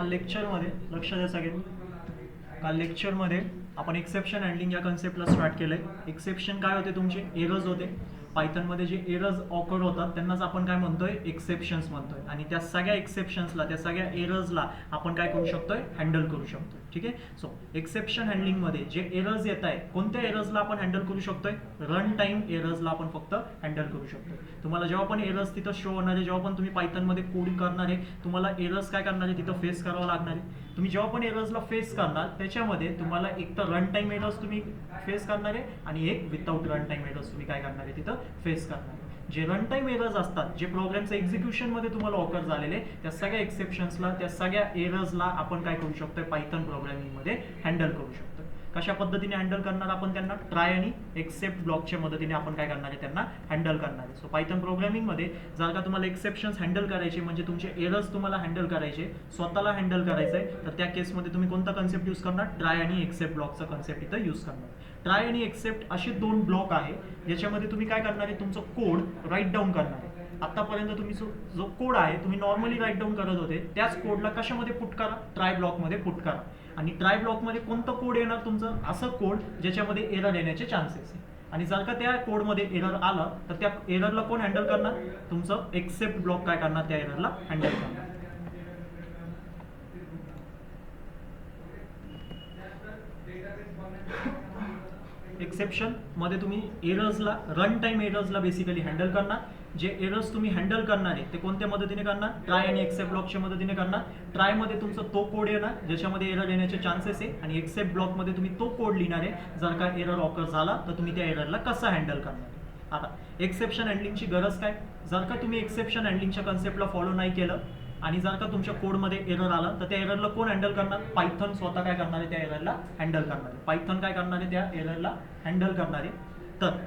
काल लेक्चरमध्ये लक्ष द्या सगळे. काल लेक्चरमध्ये आपण एक्सेप्शन हँडलिंग या कन्सेप्टला स्टार्ट केलंय. एक्सेप्शन काय होते तुमचे? एरर्स होते. पायथनमध्ये जे एरर्स ऑकर होतात त्यांनाच आपण काय म्हणतोय? एक्सेप्शन्स म्हणतोय. आणि त्या सगळ्या एक्सेप्शन्सला, त्या सगळ्या एरर्सला आपण काय करू शकतोय? हँडल करू शकतोय. ठीक आहे. सो एक्सेप्शन हँडलिंगमध्ये जे एरर्स येत आहे, कोणत्या एरर्सला आपण हँडल करू शकतोय? रन टाइम एरर्सला आपण फक्त हँडल करू शकतोय. तुम्हाला जेव्हा पण एरर्स तिथं शो होणार आहे, जेव्हा पण तुम्ही पायथनमध्ये कोडिंग करणार आहे, तुम्हाला एरर्स काय करणार आहे? तिथं फेस करावं लागणार आहे. तुम्ही जेव्हा पण एरर्सला फेस करणार त्याच्यामध्ये तुम्हाला एक तर रन टाइम एरर्स तुम्ही फेस करणार आहे आणि एक विदाउट रन टाइम एरर्स तुम्ही काय करणार आहे? तिथं फेस करणार आहे. जे रन टाइम एरर्स असतात, जे प्रोग्रामच्या एक्झिक्युशनमध्ये तुम्हाला ऑकर झालेले, त्या सगळ्या एक्सेप्शन्सला, त्या सगळ्या एरर्सला आपण काय करू शकतोय? पायथन प्रोग्रामिंगमध्ये हँडल करू शकतो. कशा पद्धतीने हँडल करणार आपण त्यांना? ट्राय आणि एक्सेप्ट ब्लॉकच्या मदतीने आपण काय करणार आहे? त्यांना हँडल करणार आहे. सो पायथन प्रोग्रामिंगमध्ये जर का तुम्हाला एक्सेप्शन्स हँडल करायचे, म्हणजे तुमचे एरर्स तुम्हाला हँडल करायचे, स्वतःला हँडल करायचं आहे, तर त्या केसमध्ये तुम्ही कोणता कन्सेप्ट यूज करणार? ट्राय आणि एक्सेप्ट ब्लॉकचा कन्सेप्ट इथं यूज करणार. ट्राय आणि एक्सेप्ट असे दोन ब्लॉक आहे ज्याच्यामध्ये तुम्ही काय करणार आहे? तुमचं कोड राईट डाऊन करणार आहे. आतापर्यंत तुम्ही जो कोड आहे तुम्ही नॉर्मली राईट डाऊन करत होते, त्याच कोडला कशामध्ये पुट करा? ट्राय ब्लॉकमध्ये पुट करा. आणि ट्राय ब्लॉकमध्ये कोणतं कोड येणार तुमचं? असं कोड ज्याच्यामध्ये एरर येण्याचे चान्सेस आहे. आणि जर का त्या कोडमध्ये एरर आला तर त्या एररला कोण हँडल करणार? तुमचं एक्सेप्ट ब्लॉक काय करणार? त्या एररला हँडल करणार. एक्सेप्शन मध्ये तुम्ही एरर्सला, रन टाइम एरर्सला बेसिकली हँडल करणार. जे एरर्स तुम्ही हँडल करणार आहे ते कोणत्या मदतीने करणार? ट्राय आणि एक्सेप्ट ब्लॉकच्या मदतीने करणार. ट्रायमध्ये तुमचा तो कोड येणार ज्याच्यामध्ये एरर येण्याचे चान्सेस आहे, आणि एक्सेप्ट ब्लॉकमध्ये तुम्ही तो कोड लिहिणार आहे जर का एरर ऑकर झाला तर तुम्ही त्या एररला कसं हँडल करणार. आता एक्सेप्शन हँडलिंगची गरज काय? जर का तुम्ही एक्सेप्शन हँडलिंगच्या कन्सेप्टला फॉलो नाही केलं आणि जर का तुमच्या कोडमध्ये एरर आला तर त्या एररला कोण हँडल करणार? पायथन स्वतः काय करणार आहे? त्या एररला हँडल करणार आहे. पायथन काय करणार आहे? त्या एररला हँडल करणार आहे. तर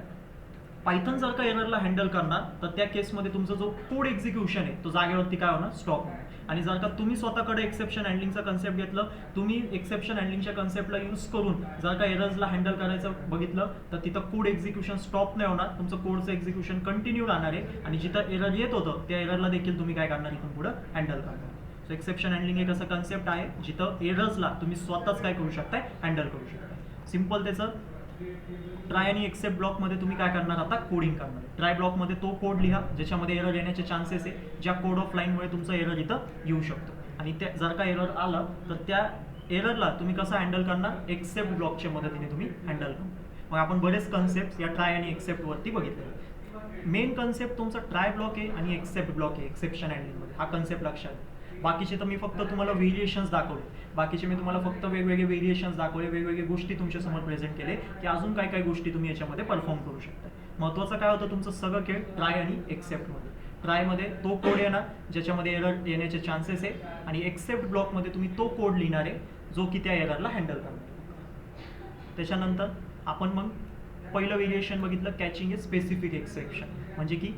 पायथन जर का एररला हँडल करणार तर त्या केसमध्ये तुमचा जो कोड एक्झिक्युशन आहे तो जागेवरती काय होणार? स्टॉप होणार. आणि जर का तुम्ही स्वतःकडे एक्सेप्शन हँडलिंगचा कन्सेप्ट घेतलं, तुम्ही एक्सेप्शन हँडलिंगच्या कन्सेप्टला यूज करून जर का एरर्सला हँडल करायचं बघितलं तर तिथं कोड एक्झिक्युशन स्टॉप नाही होणार. तुमचं कोडचं एक्झिक्युशन कंटिन्यू राहणार आहे आणि जिथं एरर येत होतं त्या एररला देखील तुम्ही काय करणार? इथून पुढे हँडल करणार. सो एक्सेप्शन हँडलिंग एक असं कन्सेप्ट आहे जिथं एरर्सला तुम्ही स्वतःच काय करू शकताय? हँडल करू शकताय. सिम्पल त्याचं ट्राय आणि एक्सेप्ट ब्लॉकमध्ये तुम्ही काय करणार? आता कोडिंग करणार. ट्राय ब्लॉकमध्ये तो कोड लिहा ज्याच्यामध्ये एरर येण्याचे चान्सेस आहे, ज्या कोड ऑफ लाईनमुळे तुमचा एरर इथं येऊ शकतो. आणि त्या जर का एरर आला तर त्या एररला तुम्ही कसं हँडल करणार? एक्सेप्ट ब्लॉकच्या मदतीने तुम्ही हँडल करणार. मग आपण बरेच कन्सेप्ट या ट्राय आणि एक्सेप्टवरती बघितले. मेन कन्सेप्ट तुमचा ट्राय ब्लॉक आहे आणि एक्सेप्ट ब्लॉक आहे एक्सेप्शन हँडलिंगमध्ये. हा कन्सेप्ट लक्षात. बाकीचे तर मी फक्त तुम्हाला व्हेरिएशन्स दाखवले. बाकीचे मी तुम्हाला फक्त वेगवेगळे व्हेरिएशन्स दाखवले, वेगवेगळे गोष्टी तुमच्यासमोर प्रेझेंट केले की अजून काय काय गोष्टी तुम्ही याच्यामध्ये परफॉर्म करू शकता. महत्त्वाचं काय होतं? तुमचं सगळं खेळ ट्राय आणि एक्सेप्टमध्ये. ट्रायमध्ये तो कोड येणार ज्याच्यामध्ये एरर येण्याचे चान्सेस आहे, आणि एक्सेप्ट ब्लॉकमध्ये तुम्ही तो कोड लिहिणार आहे जो की त्या एररला हँडल करणार. त्याच्यानंतर आपण मग पहिलं व्हेरिएशन बघितलं, कॅचिंग ए स्पेसिफिक एक्सेप्शन. म्हणजे की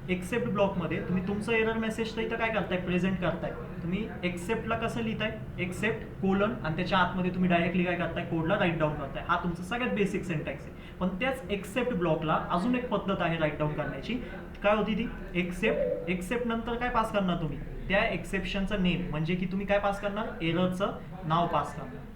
एक्सेप्ट ब्लॉकमध्ये तुम्ही तुमचं एरर मेसेज तर इथं काय करताय? प्रेझेंट करताय. तुम्ही एक्सेप्टला कसं लिहिताय? एक्सेप्ट कोलन आणि त्याच्या आतमध्ये तुम्ही डायरेक्टली काय करताय? कोडला राईट डाऊन करताय. हा तुमचा सगळ्यात बेसिक सिंटॅक्स आहे. पण त्याच एक्सेप्ट ब्लॉकला अजून एक पद्धत आहे राईट डाऊन करण्याची. काय होती ती? एक्सेप्ट. एक्सेप्ट नंतर काय पास करणार तुम्ही? त्या एक्सेप्शनचं नेम, म्हणजे की तुम्ही काय पास करणार? एररचं नाव पास करणार.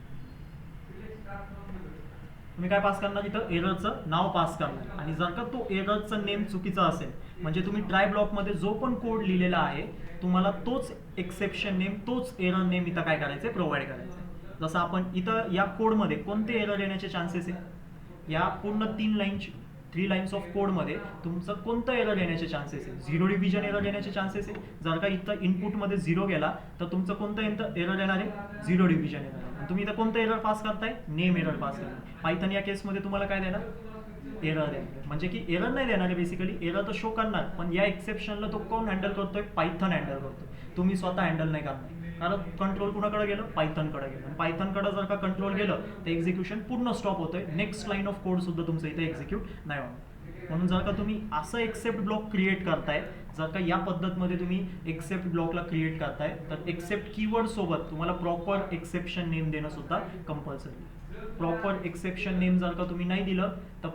तुम्ही काय पास करणार? इथं एररचं नाव पास करणार. आणि जर का तो एररचं नेम चुकीचा असेल, म्हणजे तुम्ही ट्राय ब्लॉकमध्ये जो पण कोड लिहिलेला आहे तुम्हाला तोच एक्सेप्शन नेम, तोच एरर नेम इथं काय करायचं? प्रोव्हाइड करायचं. जसं आपण इथं या कोडमध्ये कोणते एरर येण्याचे चान्सेस आहे? या पूर्ण 3 लाईन्स ऑफ कोडमध्ये तुमचं कोणतं एरर येण्याचे चान्सेस आहे? 0 डिव्हिजन एरर येण्याचे चान्सेस आहे. जर का इथं इनपुटमध्ये 0 गेला तर तुमचं कोणतं एरर येणार आहे? 0 डिव्हिजन येणार आहे. तुम्ही इथं कोणतं एरर पास करताय? नेम एरर पास करताय. पायथन या केसमध्ये तुम्हाला काय देणार? एरर देणार. म्हणजे की एरर नाही देणार आहे बेसिकली, एरर तर शो करणार, पण या एक्सेप्शनला तो कोण हँडल करतोय? पायथन हँडल करतोय. तुम्ही स्वतः हँडल नाही करणार. कारण कंट्रोल कुणाकडे गेलं? पायथनकडे गेलं. आणि पायथनकडे जर का कंट्रोल गेलं तर एक्झिक्युशन पूर्ण स्टॉप होतंय. नेक्स्ट लाईन ऑफ कोड सुद्धा तुमचं इथे एक्झिक्यूट नाही होणार. म्हणून जर का तुम्ही असं एक्सेप्ट ब्लॉक क्रिएट करताय, जर का या पद्धतीमध्ये तुम्ही एक्सेप्ट ब्लॉकला क्रिएट करताय तर एक्सेप्ट कीवर्ड सोबत तुम्हाला प्रॉपर एक्सेप्शन नेम देणं सुद्धा कंपल्सरी. प्रॉपर एक्सेप्शन नेम जर का तुम्ही नाही दिलं तर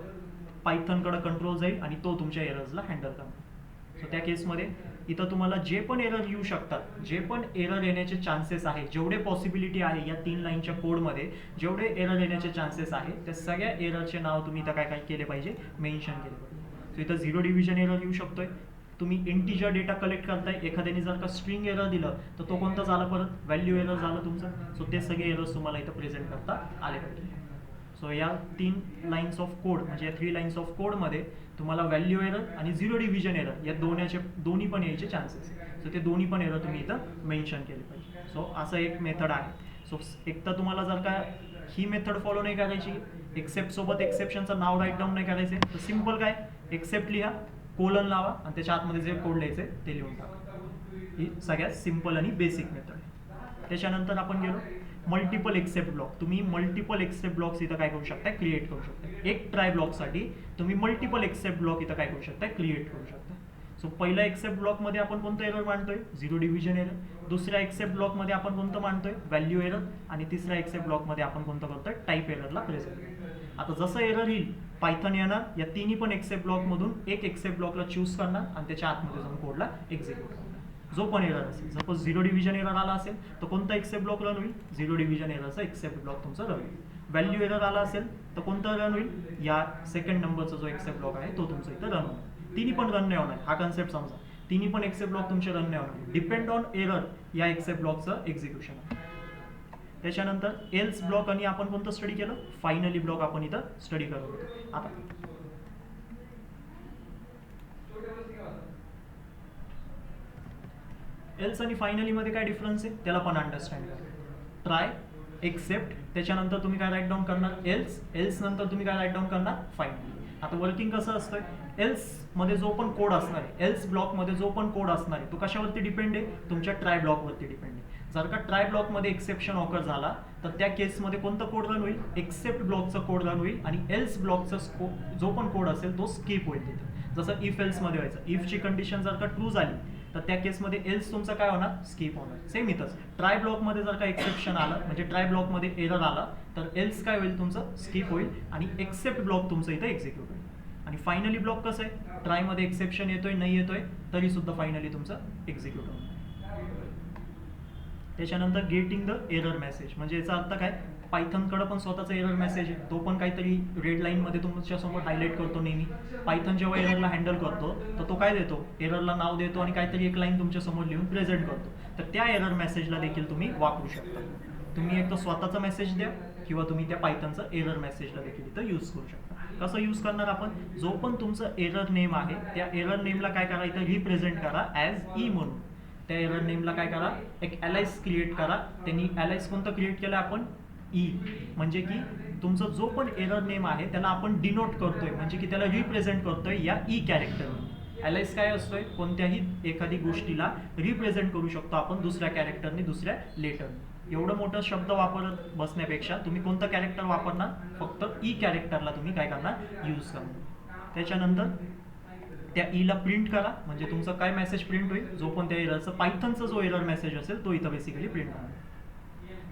पायथनकडे कंट्रोल जाईल आणि तो तुमच्या एरर्सला हँडल करणार. सो त्या केसमध्ये इथं तुम्हाला जे पण एरर येऊ शकतात, जे पण एरर येण्याचे चान्सेस आहे, जेवढे पॉसिबिलिटी आहे या 3 लाईनच्या कोडमध्ये जेवढे एरर येण्याचे चान्सेस आहे त्या सगळ्या एररचे नाव तुम्ही इथं काय काय केले पाहिजे, मेन्शन केले पाहिजे. सो इथं 0 डिव्हिजन एरर येऊ शकतोय. तुम्ही इंटिजर डेटा कलेक्ट करताय, एखाद्याने जर का स्ट्रिंग एरर दिलं तर तो कोणता झाला, परत व्हॅल्यू एरर झालं तुमचं. सो ते सगळे एरर्स तुम्हाला इथं प्रेझेंट करता आले पाहिजे. सो या 3 लाईन्स ऑफ कोड म्हणजे या 3 लाईन्स ऑफ कोडमध्ये तुम्हाला व्हॅल्यू एरर आणि 0 डिव्हिजन एरर या दोन्ही पण यायचे चान्सेस. सो ते दोन्ही पण एरर तुम्ही इथं मेन्शन केले पाहिजे. सो असं एक मेथड आहे. सो एक तर तुम्हाला जर का ही मेथड फॉलो नाही करायची, एक्सेप्ट सोबत एक्सेप्शनचं नाव राईट डाऊन नाही करायचे, तर सिम्पल काय, एक्सेप्ट लिहा, कोलन लावा आणि त्याच्या आतमध्ये जे कोड लिहायचे ते लिहून टाका. ही सगळ्यात सिम्पल आणि बेसिक मेथड आहे. त्याच्यानंतर आपण गेलो मल्टिपल एक्सेप्ट ब्लॉक. तुम्ही मल्टिपल एक्सेप्ट ब्लॉक्स इथं काय करू शकता, क्रिएट करू शकता. एक ट्राय ब्लॉकसाठी तुम्ही मल्टिपल एक्सेप्ट ब्लॉक इथं काय करू शकता, क्रिएट करू शकता. सो पहिल्या एक्सेप्ट ब्लॉकमध्ये आपण कोणतं एरर मांडतोय, 0 डिव्हिजन एरर. दुसऱ्या एक्सेप्ट ब्लॉकमध्ये आपण कोणतं मांडतोय, व्हॅल्यू एरर. आणि तिसऱ्या एक्सेप्ट ब्लॉकमध्ये आपण कोणतं करतोय, टाईप एररला प्रेझेंट. आता जसं एरर येईल पायथन येणार या तिन्ही पण एक्सेप्ट ब्लॉकमधून एक एक्सेप्ट ब्लॉकला चूज करणार आणि त्याच्या आतमध्ये जाऊन कोडला एक्झिक्यूट करणार. जो पण एरर असेल, सपोज 0 डिव्हिजन एरर आला असेल तर कोणता एक्सेप्ट ब्लॉक रन होईल, 0 डिव्हिजन एररचा एक्सेप्ट ब्लॉक तुमचा रन होईल. व्हॅल्यू एरर आला असेल तर कोणता रन होईल, या सेकंड नंबरचा जो एक्सेप्ट ब्लॉक आहे तो तुमचा इथं रन होईल. तिन्ही पण रन नाही होणार, हा कन्सेप्ट समजा. तिन्ही पण एक्सेप्ट ब्लॉक तुमचे रन नाही होणार, डिपेंड ऑन एरर या एक्सेप्ट ब्लॉकचं एक्झिक्युशन आहे. त्याच्यानंतर एल्स ब्लॉक आणि आपण कोणतं स्टडी केलं, फायनली ब्लॉक आपण इथं स्टडी करत होतो. आता एल्स आणि फायनली मध्ये काय डिफरन्स आहे त्याला पण अंडरस्टँड करा. ट्राय, एक्सेप्ट, त्याच्यानंतर तुम्ही काय राईट डाऊन करणार, एल्स. एल्स नंतर तुम्ही काय राईट डाऊन करणार, फायनली. आता वर्किंग कसं असतं, एल्स मध्ये जो पण कोड असणार आहे, एल्स ब्लॉक मध्ये जो पण कोड असणार आहे तो कशावरती डिपेंड आहे, तुमच्या ट्राय ब्लॉकवरती डिपेंड आहे. जर का ट्राय ब्लॉकमध्ये एक्सेप्शन ऑकर झाला तर त्या केसमध्ये कोणतं कोड रन होईल, एक्सेप्ट ब्लॉकचा कोड रन होईल आणि एल्स ब्लॉकचा जो पण कोड असेल तो स्किप होईल तिथे. जसं इफ एल्समध्ये व्हायचं, इफची कंडिशन जर का ट्रू झाली तर त्या केसमध्ये एल्स तुमचा काय होणार, स्किप होणार. सेम इथंच ट्राय ब्लॉकमध्ये जर का एक्सेप्शन आलं म्हणजे ट्राय ब्लॉकमध्ये एरर आला तर एल्स काय होईल, तुमचं स्किप होईल आणि एक्सेप्ट ब्लॉक तुमचं इथं एक्झिक्यूट होईल. आणि फायनली ब्लॉक कसं आहे, ट्रायमध्ये एक्सेप्शन येतोय नाही येतोय तरी सुद्धा फायनली तुमचं एक्झिक्यूट होणार. त्याच्यानंतर गेटिंग द एरर मेसेज म्हणजे याचा अर्थ काय, पायथनकडं पण स्वतःचा एरर मेसेज आहे, तो पण काहीतरी रेड लाईनमध्ये तुमच्यासमोर हायलाईट करतो नेहमी. पायथन जेव्हा एररला हँडल करतो तर तो काय देतो, एररला नाव देतो आणि काहीतरी एक लाईन तुमच्यासमोर लिहून प्रेझेंट करतो. तर त्या एरर मेसेजला देखील तुम्ही वापरू शकता. तुम्ही एक तर स्वतःचा मेसेज द्या किंवा तुम्ही त्या पायथनचा एरर मेसेजला देखील इथं यूज करू शकता. कसं यूज करणार आपण, जो पण तुमचं एरर नेम आहे त्या एरर नेमला काय करा, इथं रिप्रेझेंट करा ॲज ई म्हणून. त्या एरर नेमला काय करा, एक अलाइस क्रिएट करा. त्यांनी अलाइस कोणतं क्रिएट केलं आपण, ई. म्हणजे की तुमचा जो पण एरर नेम आहे त्याला आपण डिनोट करतोय, म्हणजे की त्याला रिप्रेझेंट करतोय या ई कॅरेक्टरने. अलाइस काय असतोय, कोणत्याही एखादी गोष्टीला रिप्रेझेंट करू शकतो आपण दुसऱ्या कॅरेक्टरने, दुसऱ्या लेटरने. एवढं मोठं शब्द वापरत बसण्यापेक्षा तुम्ही कोणतं कॅरेक्टर वापरणार, फक्त ई कॅरेक्टरला तुम्ही काय करणार, यूज करणार. त्याच्यानंतर त्या ईला प्रिंट करा म्हणजे तुमचं काय मेसेज प्रिंट होईल, जो पण त्या एररचा पायथनचा जो एरर मेसेज असेल तो इथं बेसिकली प्रिंट होणार.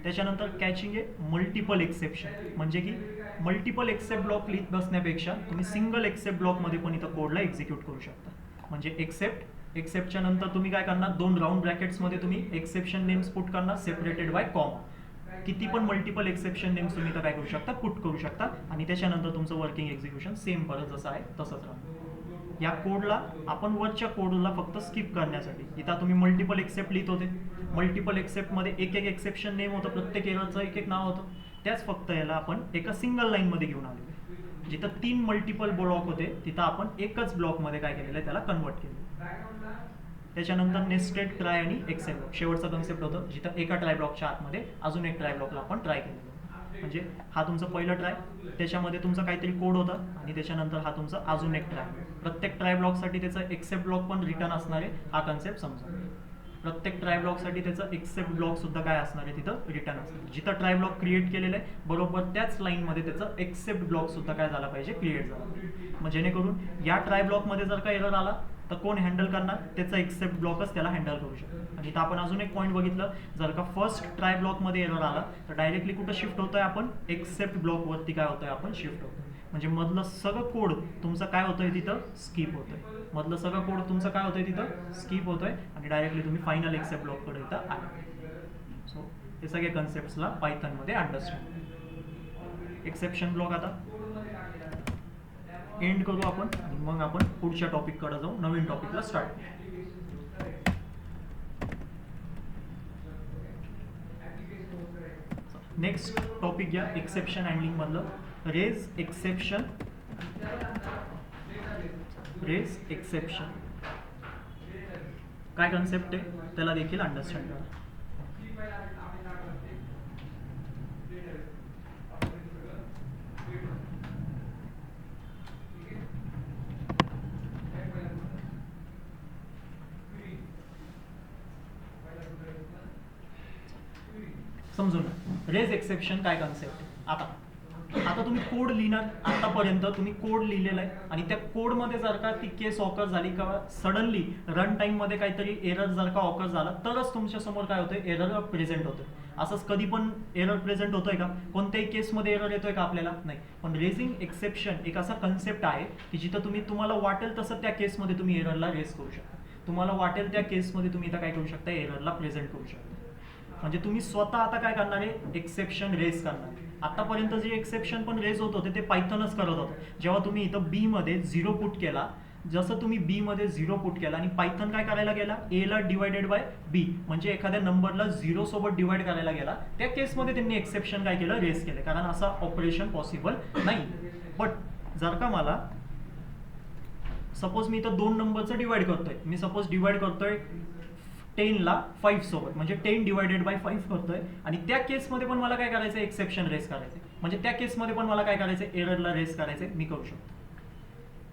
त्याच्यानंतर कॅचिंग आहे मल्टिपल एक्सेप्शन म्हणजे की मल्टिपल एक्सेप्ट ब्लॉक लिहित बसण्यापेक्षा तुम्ही सिंगल एक्सेप्ट ब्लॉकमध्ये पण इथं कोडला एक्झिक्यूट करू शकता. म्हणजे एक्सेप्टच्या नंतर तुम्ही काय करणार, 2 राऊंड ब्रॅकेट्समध्ये तुम्ही एक्सेप्शन नेम्स पुट करणार सेपरेटेड बाय कॉमा. किती पण मल्टिपल एक्सेप्शन नेम्स तुम्ही इथं काय करू शकता, पुट करू शकता आणि त्याच्यानंतर तुमचं वर्किंग एक्झिक्युशन सेम परत जसं आहे तसंच राहणार. या कोडला आपण वरच्या कोडला फक्त स्किप करण्यासाठी इथं तुम्ही मल्टिपल एक्सेप्ट लिहित होते, मल्टिपल एक्सेप्टमध्ये एक एक्सेप्शन नेम होतं, प्रत्येक एररचं एक नाव होतं. त्याच फक्त याला आपण एका सिंगल लाईनमध्ये घेऊन आलेलो आहे. जिथं 3 मल्टिपल ब्लॉक होते तिथं आपण एकच ब्लॉकमध्ये काय केलेलं आहे, त्याला कन्वर्ट केलं. त्याच्यानंतर नेस्टेड ट्राय आणि एक्सेप्ट ब्लॉक शेवटचा कन्सेप्ट होतं, जिथं एका ट्राय ब्लॉकच्या आतमध्ये अजून एक ट्राय ब्लॉकला आपण ट्राय केलेलं. म्हणजे हा तुमचा पहिला ट्राय, त्याच्यामध्ये तुमचा काहीतरी कोड होता आणि त्याच्यानंतर हा तुमचा अजून एक ट्राय. प्रत्येक ट्राय ब्लॉकसाठी त्याचा एक्सेप्ट ब्लॉक पण रिटर्न असणार आहे, हा कन्सेप्ट समजा. प्रत्येक ट्राय ब्लॉकसाठी त्याचं एक्सेप्ट ब्लॉक सुद्धा काय असणार आहे, तिथं रिटर्न असणार. जिथं ट्राय ब्लॉक क्रिएट केलेलं आहे बरोबर त्याच लाईनमध्ये त्याचं एक्सेप्ट ब्लॉक सुद्धा काय झाला पाहिजे, क्रिएट झाला पाहिजे. मग जेणेकरून या ट्राय ब्लॉकमध्ये जर का एरर आला तर कोण हँडल करणार, त्याचा एक्सेप्ट ब्लॉकच त्याला हँडल करू शकतो. आणि इथं आपण अजून एक पॉईंट बघितलं, जर का फर्स्ट ट्राय ब्लॉकमध्ये एरर आला तर डायरेक्टली कुठं शिफ्ट होतोय आपण, एक्सेप्ट ब्लॉकवरती काय होतोय आपण शिफ्ट होतोय. म्हणजे मधलं सगळं कोड तुमचं काय होतंय तिथं स्किप होतंय, मधलं सगळं कोड तुमचं काय होतंय तिथं स्किप होतोय आणि डायरेक्टली तुम्ही फायनल एक्सेप्ट ब्लॉककडे इथं आले. सो हे सगळे कन्सेप्ट्सला पायथनमध्ये अंडरस्टँड. एक्सेप्शन ब्लॉक आता एंड करू आपण आणि मग आपण पुढच्या टॉपिककडे जाऊ, नवीन टॉपिकला स्टार्ट. नेक्स्ट टॉपिक घ्या एक्सेप्शन हँडलिंग मधलं, रेज एक्सेप्शन. रेज एक्सेप्शन काय कन्सेप्ट आहे त्याला देखील अंडरस्टँड करा. समजून रेज एक्सेप्शन काय कन्सेप्ट. आता तुम्ही कोड लिहिणार, आतापर्यंत तुम्ही कोड लिहिलेला आहे आणि त्या कोडमध्ये जर का ती केस ऑकर झाली का सडनली रन टाईममध्ये काहीतरी एरर जर का ऑकर झाला तरच तुमच्या समोर काय होतं, एरर प्रेझेंट होतं. असंच कधी पण एरर प्रेझेंट होतोय का, कोणत्याही केसमध्ये एरर येतोय का आपल्याला, नाही. पण रेजिंग एक्सेप्शन एक असा कन्सेप्ट आहे की जिथं तुम्हाला वाटेल तसं त्या केसमध्ये तुम्ही एररला रेज करू शकता. तुम्हाला वाटेल त्या केसमध्ये तुम्ही इथं काय करू शकता, एररला प्रेझेंट करू शकता. म्हणजे तुम्ही स्वतः आता काय करणार आहे, एक्सेप्शन रेज करणार. आतापर्यंत जे एक्सेप्शन पण रेज होत होते ते पायथनच करत होतं. जेव्हा तुम्ही इथं बी मध्ये 0 पुट केला, जसं तुम्ही बी मध्ये 0 पुट केला आणि पायथन काय करायला गेला, ए ला डिवायडेड बाय बी म्हणजे एखाद्या नंबरला 0 सोबत डिवाइड करायला गेला, त्या केसमध्ये त्यांनी एक्सेप्शन काय केलं, रेज केलं. कारण असं ऑपरेशन पॉसिबल नाही. बट जर का मला सपोज मी इथं 2 नंबरचं डिवाइड करतोय, मी सपोज डिवाइड करतोय 10 ला 5 सोबत म्हणजे 10 डिवायडेड बाय 5 करतोय आणि त्या केसमध्ये पण मला काय करायचं, एक्सेप्शन रेज करायचं. म्हणजे त्या केसमध्ये पण मला काय करायचं, एररला रेज करायचं. मी करू शकतो,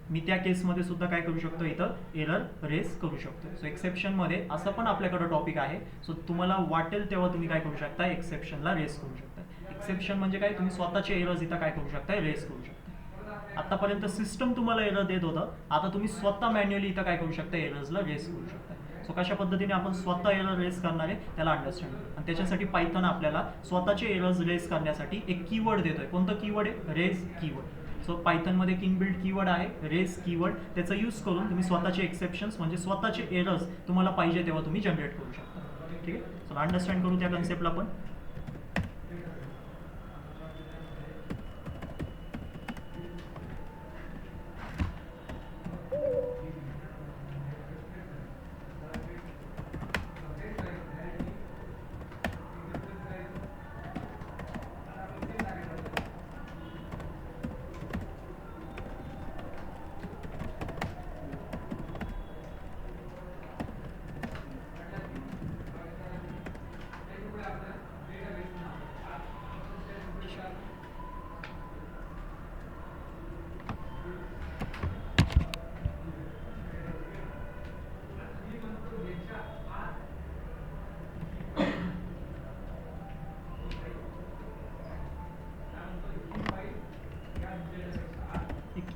मी त्या केसमध्ये सुद्धा काय करू शकतो, इथं एरर रेज करू शकतो. सो एक्सेप्शनमध्ये असं पण आपल्याकडे टॉपिक आहे. सो तुम्हाला वाटेल तेव्हा तुम्ही काय करू शकता, एक्सेप्शनला रेज करू शकता. एक्सेप्शन म्हणजे काय, तुम्ही स्वतःचे एरर्स इथं काय करू शकता, रेज करू शकता. आतापर्यंत सिस्टम तुम्हाला एरर देत होतं, आता तुम्ही स्वतः मॅन्युअली इथं काय करू शकता, एरर्सला रेज करू शकता. सो कशा पद्धतीने आपण स्वतः एरर रेज करणार आहे त्याला अंडरस्टँड. आणि त्याच्यासाठी पायथन आपल्याला स्वतःचे एरर्स रेज करण्यासाठी एक कीवर्ड देतोय. कोणतं कीवर्ड आहे, रेज कीवर्ड. सो पायथनमध्ये इनबिल्ट कीवर्ड आहे रेज कीवर्ड. त्याचा यूज करून तुम्ही स्वतःचे एक्सेप्शन्स म्हणजे स्वतःचे एरर्स तुम्हाला पाहिजे तेव्हा तुम्ही जनरेट करू शकता. ठीक आहे, सो अंडरस्टँड करू त्या कन्सेप्टला आपण.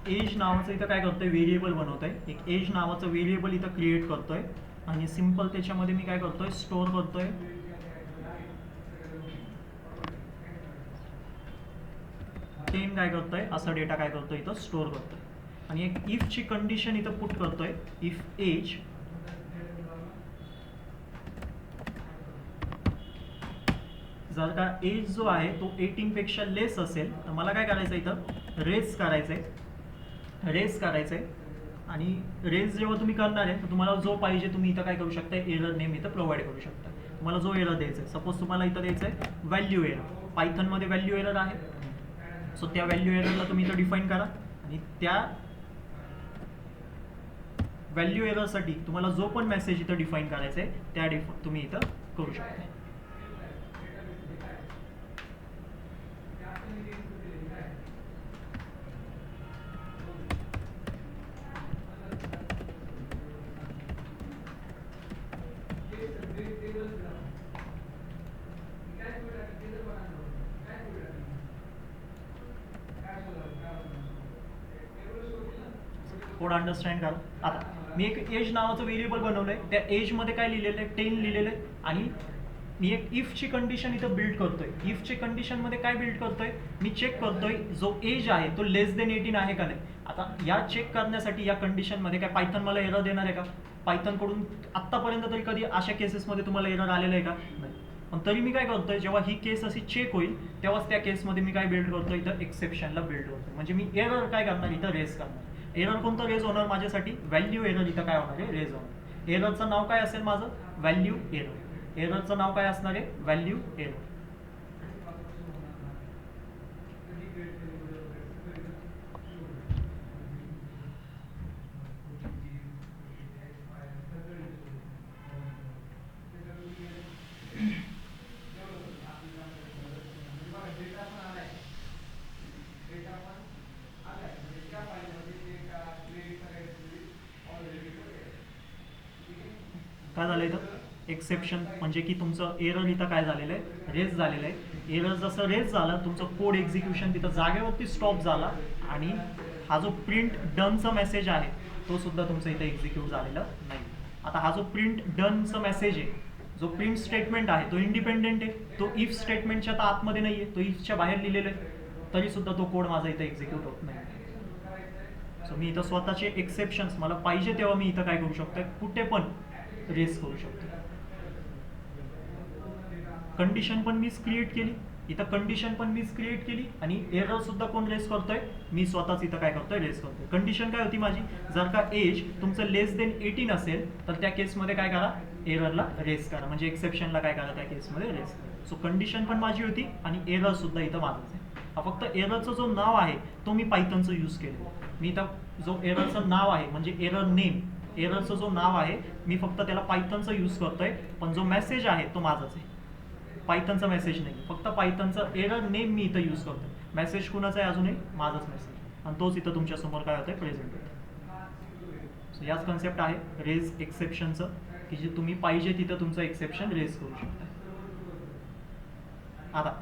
एज नावाचं इथं काय करतोय, व्हेरिएबल बनवतोय. एक एज नावाचं व्हेरिएबल इथं क्रिएट करतोय आणि सिंपल त्याच्यामध्ये मी काय करतोय, स्टोअर करतोय 10 काय करतोय, असा डेटा काय करतोय इथं स्टोअर करतोय. आणि एक इफची कंडिशन इथं पुट करतोय, इफ एज जर का एज जो आहे तो 18 पेक्षा लेस असेल तर मला काय करायचं, इथं रेज करायचंय. रेज करायचंय आणि रेज जेव्हा तुम्ही करणार आहे तर तुम्हाला जो पाहिजे तुम्ही इथं काय करू शकता, एरर नेम इथं प्रोव्हाइड करू शकता. तुम्हाला जो एरर द्यायचा आहे, सपोज तुम्हाला इथं द्यायचं आहे व्हॅल्यू एरर. पायथनमध्ये व्हॅल्यू एरर आहे. सो त्या व्हॅल्यू एररला तुम्ही इथं डिफाईन करा आणि त्या व्हॅल्यू एररसाठी तुम्हाला जो पण मेसेज इथं डिफाईन करायचा आहे त्या तुम्ही इथं करू शकता. कोड अंडरस्टँड करा. आता मी एक एज नावाचं व्हेरिएबल बनवलंय, त्या एजमध्ये काय लिहिलेलं आहे, 10 लिहिलेलं आहे आणि मी एक इफची कंडिशन इथं बिल्ड करतोय. इफची कंडिशनमध्ये काय बिल्ड करतोय, मी चेक करतोय जो एज आहे तो लेस देन 18 आहे का नाही. आता या चेक करण्यासाठी या कंडिशनमध्ये काय पायथन मला एरर देणार आहे का? पायथनकडून आत्तापर्यंत तरी कधी अशा केसेसमध्ये तुम्हाला एरर आलेलं आहे का? नाही. पण तरी मी काय करतोय, जेव्हा ही केस अशी चेक होईल तेव्हाच त्या केसमध्ये मी काय बिल्ड करतोय, इथं एक्सेप्शनला बिल्ड करतोय. म्हणजे मी एरर काय करणार, इथं रेज करणार. एरर कोणतं रेज होणार माझ्यासाठी, व्हॅल्यू एरर इथं काय होणार आहे, रेज होणार. एररचं नाव काय असेल माझं, व्हॅल्यू एरर. एररचं नाव काय असणार आहे, व्हॅल्यू एरर. काय झालं इथं, एक्सेप्शन म्हणजे की तुमचं एरर इथं काय झालेलं आहे, रेज झालेलं आहे. एरर जसं रेज झालं, तुमचं कोड एक्झिक्युशन तिथं जागेवरती स्टॉप झाला आणि हा जो प्रिंट डनचा मेसेज आहे तो सुद्धा तुमचा इथं एक्झिक्यूट झालेला नाही. आता हा जो प्रिंट डनचा मेसेज आहे, जो प्रिंट स्टेटमेंट आहे तो इंडिपेंडेंट आहे, तो इफ स्टेटमेंटच्या आता आतमध्ये नाही आहे, तो इफच्या बाहेर लिहिलेला आहे, तरी सुद्धा तो कोड माझा इथं एक्झिक्यूट होत नाही. सो मी इथं स्वतःचे एक्सेप्शन्स मला पाहिजे तेव्हा मी इथं काय करू शकतो, कुठे पण रेस करू शकतो. कंडिशन पण मीच क्रिएट केली, इथं कंडिशन पण मीच क्रिएट केली आणि एरर सुद्धा कोण रेस करतोय, मी स्वतःच इथं काय करतोय, रेस करतोय. कंडिशन काय होती माझी, जर का एज तुमचं लेस देन 18 असेल तर त्या केसमध्ये काय करा, एररला रेस करा, म्हणजे एक्सेप्शनला काय करा, त्या केसमध्ये रेस करा. सो कंडिशन पण माझी होती आणि एरर सुद्धा इथं माझंच आहे. हा फक्त एररचं जो नाव आहे तो मी पायथनचं यूज केलं. मी इथं जो एररचं नाव आहे म्हणजे एरर नेम, एररचं जो नाव आहे मी फक्त त्याला पायथनचं यूज करतोय, पण जो मेसेज आहे तो माझाच आहे, पायथनचा मेसेज नाही. फक्त पायथनचं एरर नेम मी इथं यूज करतोय. मेसेज कुणाचा आहे, अजूनही माझाच मेसेज, आणि तोच इथं तुमच्या समोर काय होतंय, प्रेझेंट होतोय. सो याच कन्सेप्ट आहे रेज एक्सेप्शनचं, की जे तुम्ही पाहिजे तिथं तुमचं एक्सेप्शन रेज करू शकता. आता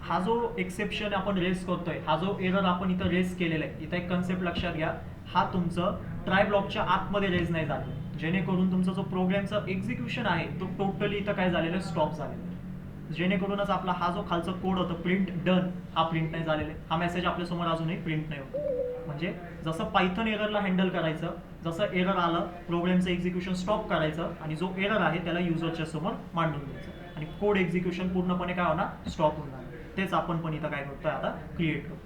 हा जो एक्सेप्शन आपण रेज करतोय, हा जो एरर आपण इथं रेज केलेला आहे, इथं एक कन्सेप्ट लक्षात घ्या, हा तुमचं ट्राय ब्लॉकच्या आतमध्ये रेज नाही झालेला, जेणेकरून तुमचा जो प्रोग्रामचा एक्झिक्युशन आहे तो टोटली इथं काय झालेलं आहे, स्टॉप झालेला आहे. जेणेकरूनच आपला हा जो खालचा कोड होता प्रिंट डन, हा प्रिंट नाही झालेला आहे. हा मेसेज आपल्यासमोर अजूनही प्रिंट नाही होत. म्हणजे जसं पायथन एररला हँडल करायचं, जसं एरर आलं प्रोग्रामचं एक्झिक्युशन स्टॉप करायचं आणि जो एरर आहे त्याला युजरच्या समोर मांडून द्यायचं आणि कोड एक्झिक्युशन पूर्णपणे काय होणार, स्टॉप होणार. तेच आपण पण इथं काय करतोय, आता क्रिएट करतो.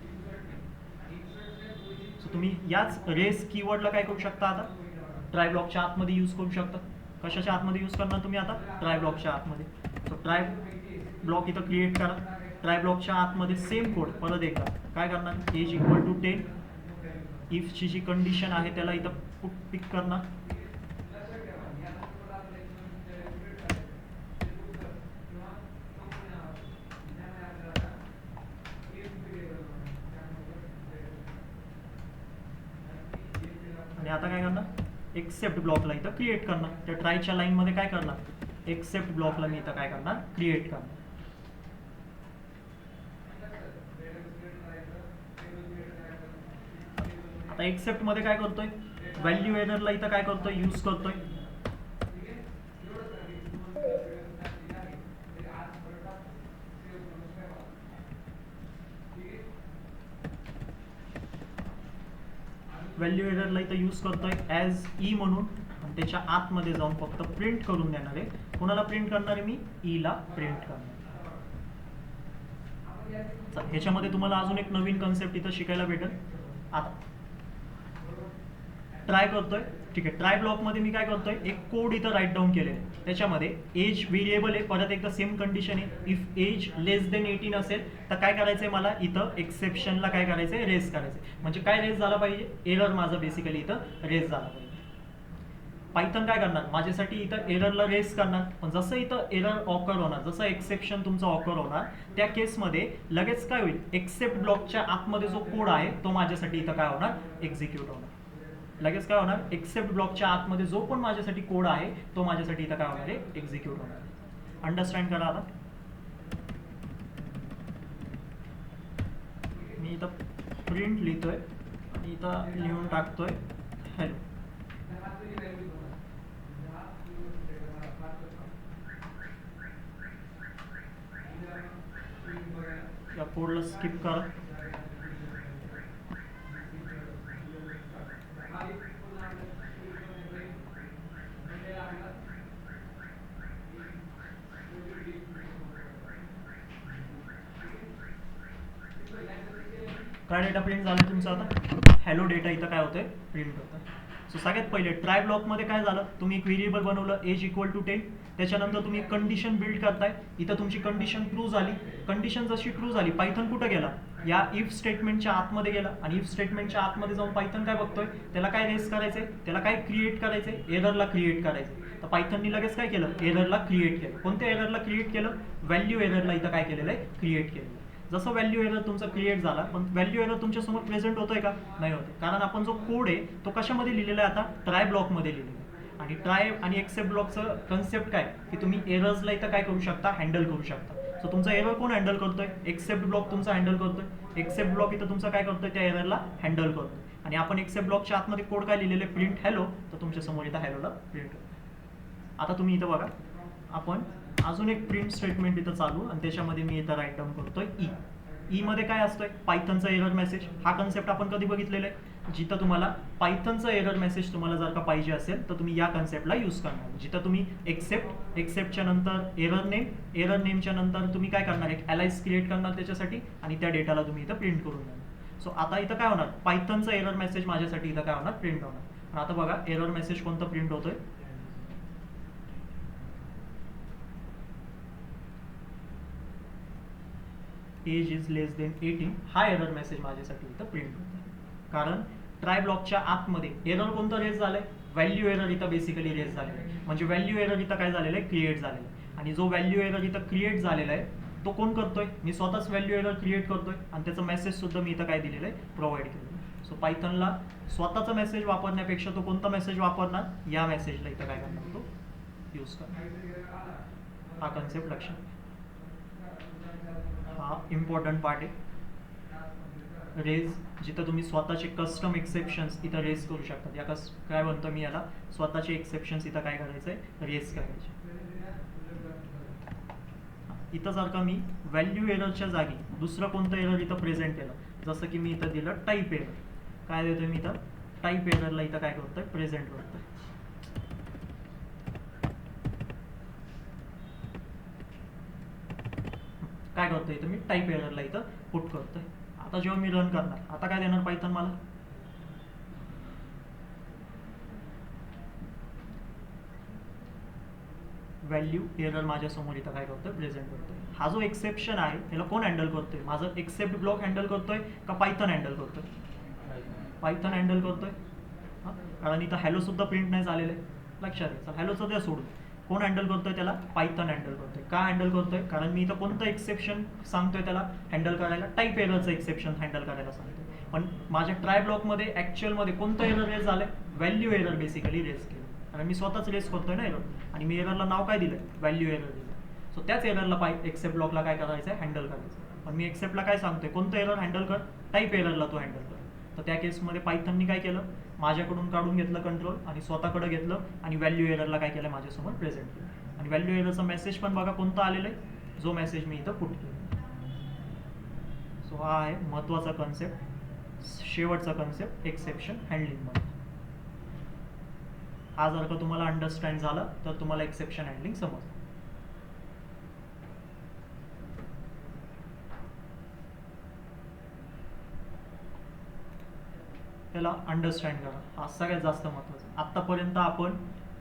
सो तुम्ही याच रेस कीवर्डला काय करू शकता, आता ट्राय ब्लॉकच्या आतमध्ये यूज करू शकता. कशाच्या आतमध्ये यूज करणार तुम्ही, आता ट्राय ब्लॉकच्या आतमध्ये. सो ट्राय ब्लॉक इथं क्रिएट करा. ट्राय ब्लॉकच्या आतमध्ये सेम कोड परत एकदा काय करणार, एज इक्वल टू 10, इफची जी कंडिशन आहे त्याला इथं पिक करणार. आणि आता काय करणार, एक्सेप्ट ब्लॉकला इथं क्रिएट करणार. त्या ट्रायच्या लाईनमध्ये काय करणार, एक्सेप्ट ब्लॉकला मी इथं काय करणार, क्रिएट करणार. आता एक्सेप्ट मध्ये काय करतोय, व्हॅल्यू एररला इथं काय करतोय, यूज करतोय. व्हॅल्यू एररला इथं यूज करतोय ॲज ई म्हणून, आणि त्याच्या आतमध्ये जाऊन फक्त प्रिंट करून देणार आहे. कोणाला प्रिंट करणार आहे मी, ईला प्रिंट करणार. ह्याच्यामध्ये तुम्हाला अजून एक नवीन कन्सेप्ट इथं शिकायला भेटेल. आता ट्राय करतोय, ठीक आहे. ट्राय ब्लॉकमध्ये मी काय करतोय, एक कोड इथं राईट डाऊन केलेलं आहे. त्याच्यामध्ये एज व्हेरिएबल आहे, परत एकदा सेम कंडिशन आहे. इफ एज लेस देन 18 असेल तर काय करायचंय, मला इथं एक्सेप्शनला काय करायचंय, रेज करायचंय. म्हणजे काय रेज झाला पाहिजे, एरर माझं बेसिकली इथं रेज झाला पाहिजे. पायथन काय करणार, माझ्यासाठी इथं एररला रेस करणार, पण जसं इथं एरर ऑकर होणार, जसं एक्सेप्शन तुमचा ऑकर होणार, त्या केसमध्ये लगेच काय होईल, एक्सेप्ट ब्लॉकच्या आतमध्ये जो कोड आहे तो माझ्यासाठी इथं काय होणार, एक्झिक्यूट होणार. लगेच काय होणार, एक्सेप्ट ब्लॉकच्या आतमध्ये जो पण माझ्यासाठी कोड आहे तो माझ्यासाठी इथं काय होणार आहे, एक्झिक्यूट होणार. अंडरस्टँड करा. आता मी इथं प्रिंट लिहितोय आणि इथं लिहून टाकतोय हॅलो. त्या कोडला स्किप करा. काय डेटा प्रिंट झाला तुमचा आता? हॅलो डेटा इथं काय होतंय? प्रिंट होतं. सो सगळ्यात पहिले ट्राय ब्लॉकमध्ये काय झालं, तुम्ही एक व्हेरिएबल बनवलं एज इक्वल टू 10. त्याच्यानंतर तुम्ही कंडिशन बिल्ड करताय. इथं तुमची कंडिशन ट्रू झाली. कंडिशन जशी ट्रू झाली, पायथन कुठं गेला? या इफ स्टेटमेंटच्या आतमध्ये गेला. आणि इफ स्टेटमेंटच्या आतमध्ये जाऊन पायथन काय बघतोय? त्याला काय रेस करायचंय? त्याला काय क्रिएट करायचंय? एररला क्रिएट करायचंय. तर पायथननी लगेच काय केलं? एररला क्रिएट केलं. कोणत्या एररला क्रिएट केलं? व्हॅल्यू एररला इथं काय केलेलं आहे? क्रिएट केलेलं. जसं व्हॅल्यू एरर तुमचा क्रिएट झाला, पण व्हॅल्यू एरर तुमच्या समोर प्रेझेंट होतोय का? नाही होते. कारण आपण जो कोड आहे तो कशामध्ये लिहिलेला आहे? आता ट्राय ब्लॉकमध्ये लिहिलेला आहे. आणि ट्राय आणि एक्सेप्ट ब्लॉकचं कन्सेप्ट काय की तुम्ही एरर्सला इथं काय करू शकता? हँडल करू शकता. सो तुमचा एरर कोण हँडल करतोय? एक्सेप्ट ब्लॉक तुमचा हँडल करतोय. एक्सेप्ट ब्लॉक इथं तुमचा काय करतोय? त्या एररला हँडल करतोय. आणि आपण एक्सेप्ट ब्लॉकच्या आतमध्ये कोड काय लिहिलेलं आहे? Print hello. तर तुमच्या समोर इथं हॅलोला प्रिंट होतं. आता तुम्ही इथं बघा, आपण अजून एक प्रिंट स्टेटमेंट इथं चालू आणि त्याच्यामध्ये मी इथं राईट डाऊन करतोय ई मध्ये काय असतोय? पायथनचा एरर मेसेज. हा कन्सेप्ट आपण कधी बघितलेला आहे? जिथं तुम्हाला पायथनचा एरर मेसेज तुम्हाला जर का पाहिजे असेल तर तुम्ही या कन्सेप्टला यूज करणार. जिथं तुम्ही एक्सेप्टच्या नंतर एरर नेमच्या नंतर तुम्ही काय करणार? एक अलाइस क्रिएट करणार त्याच्यासाठी आणि त्या डेटाला तुम्ही इथं प्रिंट करून देणार. सो आता इथं काय होणार? पायथनचा एरर मेसेज माझ्यासाठी इथं काय होणार? प्रिंट होणार. आता बघा एरर मेसेज कोणतं प्रिंट होतोय? Age is less than 18. हा एरर मेसेज माझ्यासाठी इथं प्रिंट होतो. कारण ट्राय ब्लॉकच्या आतमध्ये एरर कोणतं रेस झालंय? व्हॅल्यू एरर इथं बेसिकली रेस झालेलं आहे. म्हणजे व्हॅल्यू एरर इथं काय झालेलं आहे? क्रिएट झालेलं आहे. आणि जो व्हॅल्यू एरर इथं क्रिएट झालेला आहे तो कोण करतोय? मी स्वतःच व्हॅल्यू एरर क्रिएट करतोय आणि त्याचा मेसेज सुद्धा मी इथं काय दिलेलं आहे? प्रोव्हाइड केलेलं आहे. सो पायथनला स्वतःचा मेसेज वापरण्यापेक्षा तो कोणता मेसेज वापरणार? या मेसेजला इथं काय करणार? तो यूज करणार. हा कन्सेप्ट लक्षात. हा इम्पॉर्टंट पार्ट आहे. रेज जिथं तुम्ही स्वतःचे कस्टम एक्सेप्शन्स इथं रेज करू शकता. या काय म्हणतो मी याला? स्वतःचे एक्सेप्शन्स इथं काय करायचं आहे? रेज करायचे. इथं जर का मी व्हॅल्यू एररच्या जागी दुसरं कोणतं एरर इथं प्रेझेंट केलं, जसं की मी इथं दिलं टाईप एरर. काय देतोय मी इथं? टाईप एररला इथं काय करतोय? प्रेझेंट करतोय. काय करतोय इथं? मी टाईप एररला इथं पुट करतोय. आता जेव्हा मी रन करणार, आता काय देणार पायथन मला? व्हॅल्यू एरर माझ्यासमोर इथं काय करतोय? प्रेझेंट करतोय. हा जो एक्सेप्शन आहे याला कोण हँडल करतोय? माझं एक्सेप्ट ब्लॉक हँडल करतोय का पायथन हँडल करतोय? पायथन हँडल करतोय. कारण इथं हॅलो सुद्धा प्रिंट नाही झालेलं आहे. लक्षात घ्या. हॅलोचं द्या सोडून. कोण हँडल करतोय त्याला? पायथन हँडल करतोय. का हँडल करतोय? कारण मी इथं कोणतं एक्सेप्शन सांगतोय त्याला हँडल करायला? टाईप एररचं एक्सेप्शन हँडल करायला सांगतोय. पण माझ्या ट्राय ब्लॉकमध्ये ॲक्च्युअलमध्ये कोणतं एरर रेस झालंय? व्हॅल्यू एरर बेसिकली रेस केलं. कारण मी स्वतःच रेस करतोय ना एरर, आणि मी एररला नाव काय दिलंय? व्हॅल्यू एरर दिलं. सो त्याच एररला एक्सेप्ट ब्लॉकला काय करायचं आहे? हँडल करायचं. पण मी एक्सेप्टला काय सांगतोय? कोणतं एरर हँडल कर? टाईप एररला तो हँडल कर. तर त्या केसमध्ये पायथननी काय केलं? माझ्याकडून काढून घेतलं कंट्रोल आणि स्वतःकडे घेतलं आणि व्हॅल्यू एररला काय केलं? माझ्यासमोर प्रेझेंट केलं. आणि व्हॅल्यू एररचा मेसेज पण बघा कोणता आलेला आहे? जो मेसेज मी इथं पुट केला. सो हा आहे महत्त्वाचा कन्सेप्ट, शेवटचा कन्सेप्ट एक्सेप्शन हँडलिंगमध्ये. हा जर का तुम्हाला अंडरस्टँड झाला तर तुम्हाला एक्सेप्शन हँडलिंग समजलं. त्याला अंडरस्टँड करा, हा सगळ्यात जास्त महत्त्वाचा. आत्तापर्यंत आपण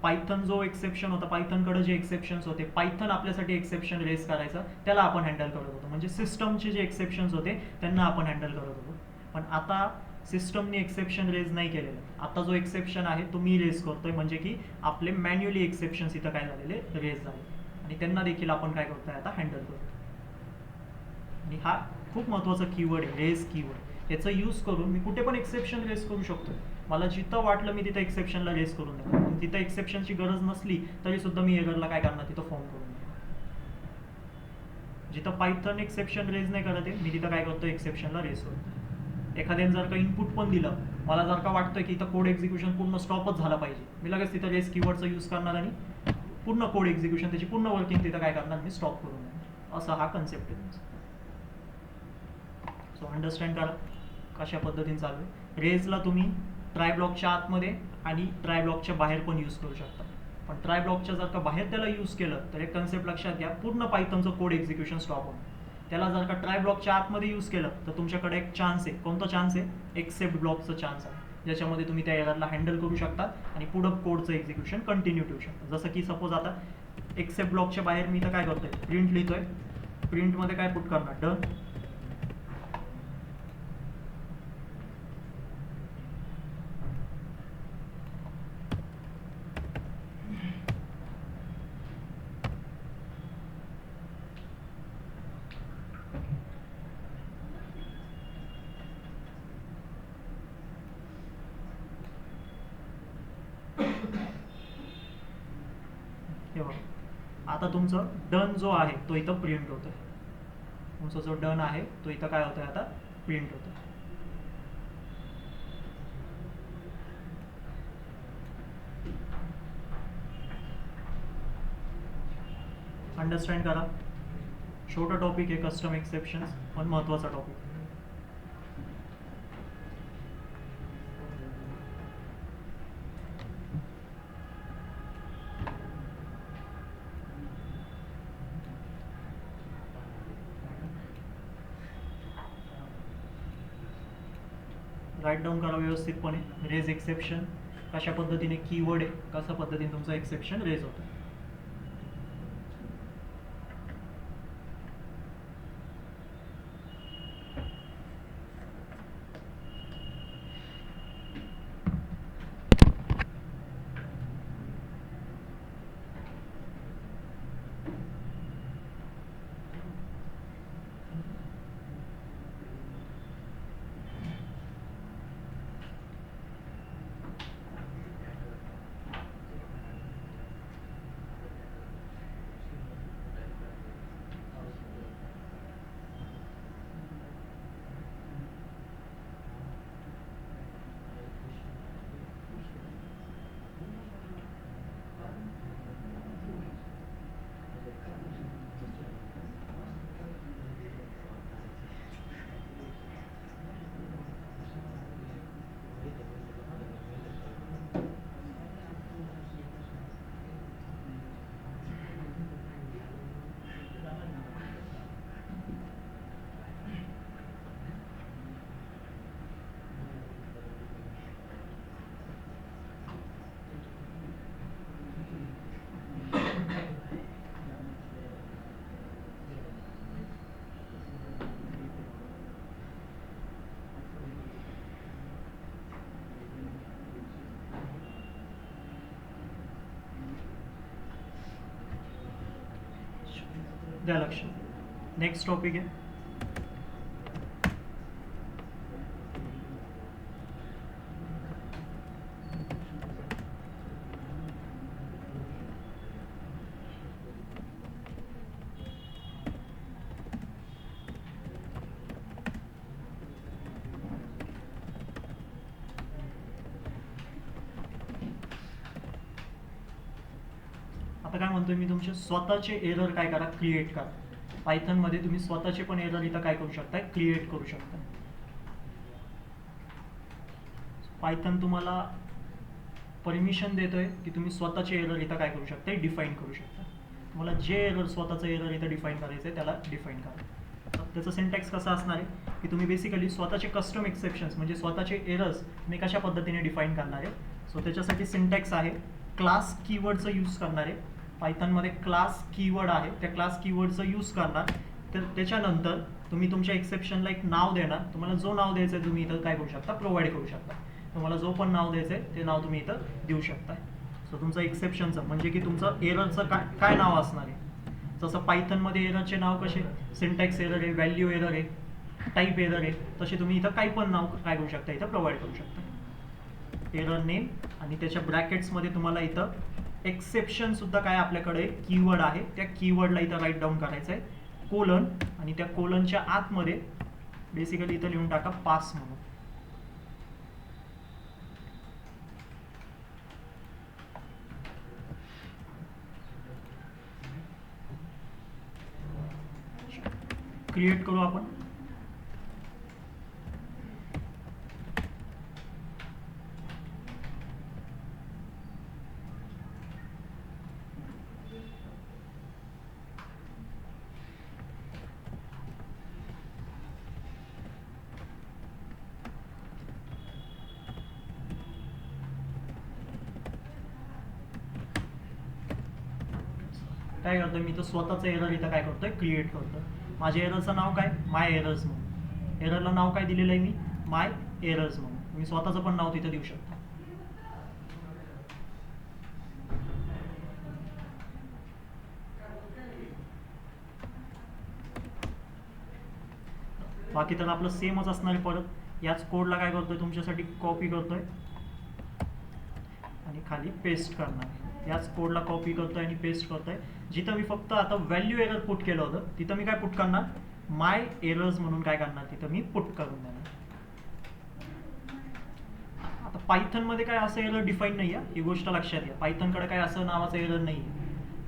पायथन जो एक्सेप्शन होता, पायथनकडे जे एक्सेप्शन्स होते, पायथन आपल्यासाठी एक्सेप्शन रेस करायचं त्याला आपण हँडल करत होतो. म्हणजे सिस्टमचे जे एक्सेप्शन्स होते त्यांना आपण हँडल करत होतो. पण आता सिस्टमने एक्सेप्शन रेज नाही केलेलं. आता जो एक्सेप्शन आहे तो मी रेज करतोय. म्हणजे की आपले मॅन्युअली एक्सेप्शन्स इथं काय झालेले? रेज झाले. आणि त्यांना देखील आपण काय करतोय? आता हँडल करतो. आणि हा खूप महत्त्वाचा कीवर्ड आहे, रेज कीवर्ड. याचा यूज करून मी कुठे पण एक्सेप्शन रेस करू शकतो. मला जिथं वाटलं मी तिथं एक्सेप्शनला रेस करून देणार. तिथं एक्सेप्शनची गरज नसली तरी सुद्धा मी एररला काय करणार? तिथं फॉर्म करून देणार. जिथं पायथन एक्सेप्शन रेज नाही करत आहे मी तिथं काय करतो? एक्सेप्शनला रेस करतो. एखाद्याने जर का इनपुट पण दिलं, मला जर का वाटतं की इथं कोड एक्झिक्युशन पूर्ण स्टॉपच झाला पाहिजे, मी लगेच तिथं रेस कीवर्डचा यूज करणार आणि पूर्ण कोड एक्झिक्युशन त्याची पूर्ण वर्किंग तिथं काय करणार? मी स्टॉप करून देणार. असा हा कन्सेप्ट आहे. सो अंडरस्टँड करा कशा पद्धतीने चालू आहे. रेजला तुम्ही ट्राय ब्लॉकच्या आतमध्ये आणि ट्राय ब्लॉकच्या बाहेर पण यूज करू शकता. पण ट्राय ब्लॉकच्या जर का बाहेर त्याला यूज केलं तर एक कन्सेप्ट लक्षात घ्या, पूर्ण पायथनचं कोड एक्झिक्युशन स्टॉप होतं. त्याला जर का ट्राय ब्लॉकच्या आतमध्ये यूज केलं तर तुमच्याकडे एक चान्स आहे. कोणता चान्स आहे? एक्सेप्ट ब्लॉकचा चान्स आहे, ज्याच्यामध्ये तुम्ही त्या एररला हँडल करू शकता आणि पुढं कोडचं एक्झिक्युशन कंटिन्यू ठेवू शकता. जसं की सपोज आता एक्सेप्ट ब्लॉकच्या बाहेर मी इथं काय करतोय, प्रिंट लिहितोय. प्रिंटमध्ये काय पुट करणार? डन. हे बघा, आता तुमचं डन जो आहे तो इथं प्रिंट होतोय. तुमचा जो डन आहे तो इथं काय होतोय, आता प्रिंट होतोय. अंडरस्टँड करा. छोटा टॉपिक आहे कस्टम एक्सेप्शन्स, पण महत्त्वाचा टॉपिक. राईट डाऊन करा व्यवस्थितपणे. रेज एक्सेप्शन कशा पद्धतीने कीवर्ड आहे, कशा पद्धतीने तुमचं एक्सेप्शन रेज होतं. द्या लक्ष. नेक्स्ट टॉपिक आहे आता काय म्हणतोय मी, तुमचे स्वतःचे एरर काय करा, क्रिएट करा. पायथनमध्ये तुम्ही स्वतःचे पण एरर इथं काय करू शकता, क्रिएट करू शकता. पायथन तुम्हाला परमिशन देतोय की तुम्ही स्वतःचे एरर इथं काय करू शकता, डिफाईन करू शकता. तुम्हाला जे एरर स्वतःचं एरर इथं डिफाईन करायचं आहे त्याला डिफाईन करा. त्याचं सिंटॅक्स कसं असणार आहे की तुम्ही बेसिकली स्वतःचे कस्टम एक्सेप्शन्स म्हणजे स्वतःचे एरर्स तुम्ही कशा पद्धतीने डिफाईन करणार आहे. सो त्याच्यासाठी सिंटॅक्स आहे क्लास कीवर्डचं यूज करणार आहे. पायथनमध्ये क्लास कीवर्ड आहे, त्या क्लास कीवर्डचं यूज करणार. तर त्याच्यानंतर तुम्ही तुमच्या एक्सेप्शनला एक नाव देणार. तुम्हाला जो नाव द्यायचं आहे तुम्ही इथं काय करू शकता, प्रोव्हाइड करू शकता. तुम्हाला जो पण नाव द्यायचं आहे ते नाव तुम्ही इथं देऊ शकता. सो तुमचं एक्सेप्शनचं म्हणजे की तुमचं एररचं काय नाव असणार आहे. जसं पायथनमध्ये एररचे नाव कसे, सिंटॅक्स एरर आहे, व्हॅल्यू एरर आहे, टाईप एरर आहे, तसे तुम्ही इथं काही पण नाव काय करू शकता, इथं प्रोव्हाइड करू शकता. एरर नेम आणि त्याच्या ब्रॅकेट्समध्ये तुम्हाला इथं एक्सेप्शन सुद्धा काय आपल्याकडे कीवर्ड आहे, त्या कीवर्डला इथं राईट डाऊन करायचं आहे, कोलन. आणि त्या कोलनच्या आतमध्ये बेसिकली इथं लिहून टाका पास म्हणून. क्रिएट करू आपण. काय करतोय मी तर स्वतःचं एरर इथं काय करतोय क्रिएट करतोय. माझ्या एररचं नाव काय माय एरर्स म्हणून. एररला नाव काय दिलेलं आहे मी माय एरर्स म्हणून. मी स्वतःचं पण नाव तिथं देऊ शकतो. बाकी तर आपलं सेमच असणार आहे. परत याच कोडला काय करतोय तुमच्यासाठी कॉपी करतोय आणि खाली पेस्ट करणार. याच कोडला कॉपी करतोय आणि पेस्ट करतोय. जिथं मी फक्त आता व्हॅल्यू एरर पुट केलं होतं तिथं मी काय पुट करणार माय एरर्स म्हणून काय करणार तिथं मी पुट करून देणार. आता पायथनमध्ये काय असं एरर डिफाईन नाही आहे, ही गोष्ट लक्षात घ्या. पायथनकडे काय असं नावाचं एरर नाही आहे.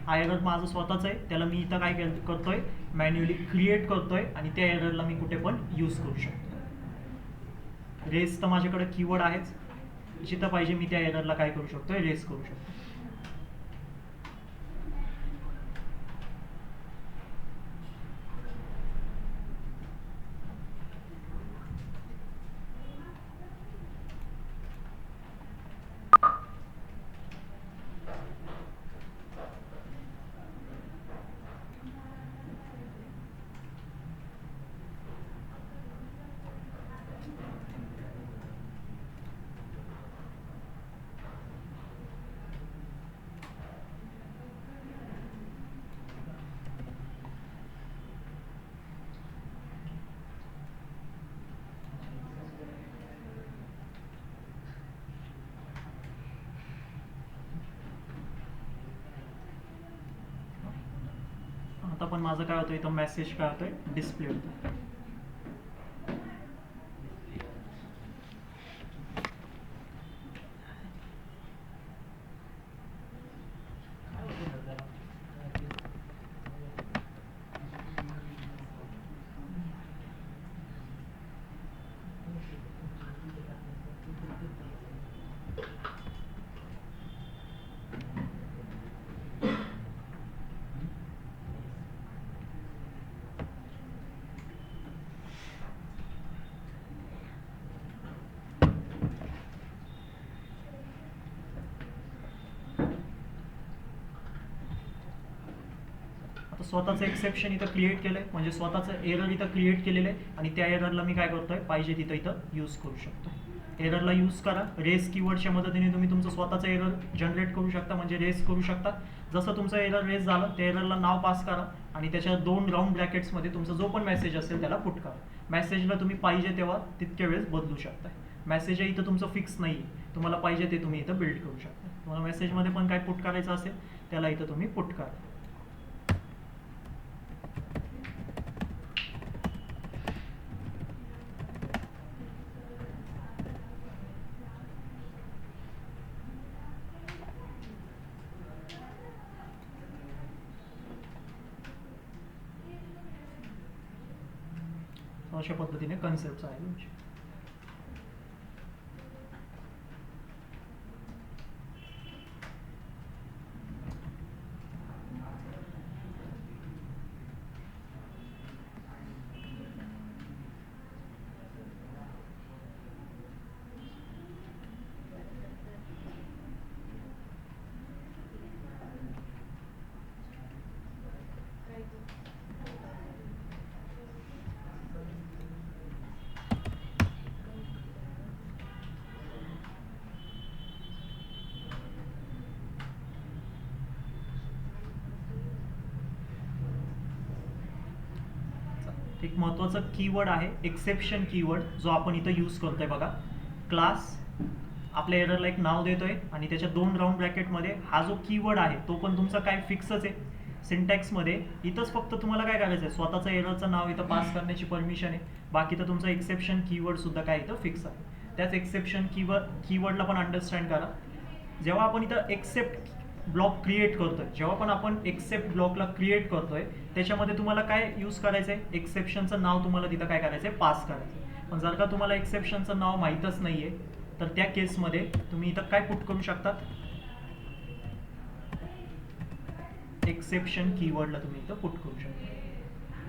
हा एरर माझं स्वतःच आहे, त्याला मी इथं काय करतोय मॅन्युअली क्रिएट करतोय आणि त्या एररला मी कुठे पण यूज करू शकतो. रेस तर माझ्याकडे कीवर्ड आहेच, जिथं पाहिजे मी त्या एररला काय करू शकतोय रेस करू शकतो. आता पण माझं काय होतं इथं मेसेज काय होतोय डिस्प्ले होतोय. स्वतःचं एक्सेप्शन इथं क्रिएट केलंय, म्हणजे स्वतःचं एरर इथं क्रिएट केलेलं आहे आणि त्या एररला मी काय करतोय पाहिजे तिथं इथं यूज करू शकतो. एररला यूज करा. रेस कीवर्डच्या मदतीने तुम्ही तुमचं स्वतःचं एरर जनरेट करू शकता, म्हणजे रेस करू शकता. जसं तुमचं एरर रेस झालं त्या एररला नाव पास करा आणि त्याच्या 2 राऊंड ब्रॅकेट्समध्ये तुमचा जो पण मेसेज असेल त्याला पुट करा. मेसेजला तुम्ही पाहिजे तेव्हा तितक्या वेळेस बदलू शकता. मेसेज इथं तुमचं फिक्स नाही आहे, तुम्हाला पाहिजे ते तुम्ही इथं बिल्ड करू शकता. तुम्हाला मेसेजमध्ये पण काय पुट करायचं असेल त्याला इथं तुम्ही पुट करा. अशा पद्धतीने कन्सेप्ट आहे तुमची. एक महत्त्वाचा कीवर्ड आहे एक्सेप्शन कीवर्ड, जो आपण इथं यूज करतोय बघा. क्लास आपल्या एररला एक नाव देतोय आणि त्याच्या 2 राऊंड ब्रॅकेटमध्ये हा जो कीवर्ड आहे तो पण तुमचा काय फिक्सच आहे सिंटॅक्समध्ये. इथंच फक्त तुम्हाला काय करायचं आहे स्वतःचं एररचं नाव इथं पास करण्याची परमिशन आहे. बाकी तर तुमचा एक्सेप्शन कीवर्ड सुद्धा काय इथं फिक्स आहे. त्याच एक्सेप्शन कीवर्डला पण अंडरस्टँड करा. जेव्हा आपण इथं एक्सेप्ट ब्लॉक क्रिएट करतोय, जेव्हा पण आपण एक्सेप्ट ब्लॉकला क्रिएट करतोय त्याच्यामध्ये तुम्हाला काय यूज करायचं आहे एक्सेप्शनचं नाव तुम्हाला तिथं काय करायचं आहे पास करायचं आहे. पण जर का तुम्हाला एक्सेप्शनचं नाव माहीतच नाही आहे तर त्या केसमध्ये तुम्ही इथं काय पुट करू शकतात एक्सेप्शन कीवर्डला तुम्ही इथं पुट करू शकता.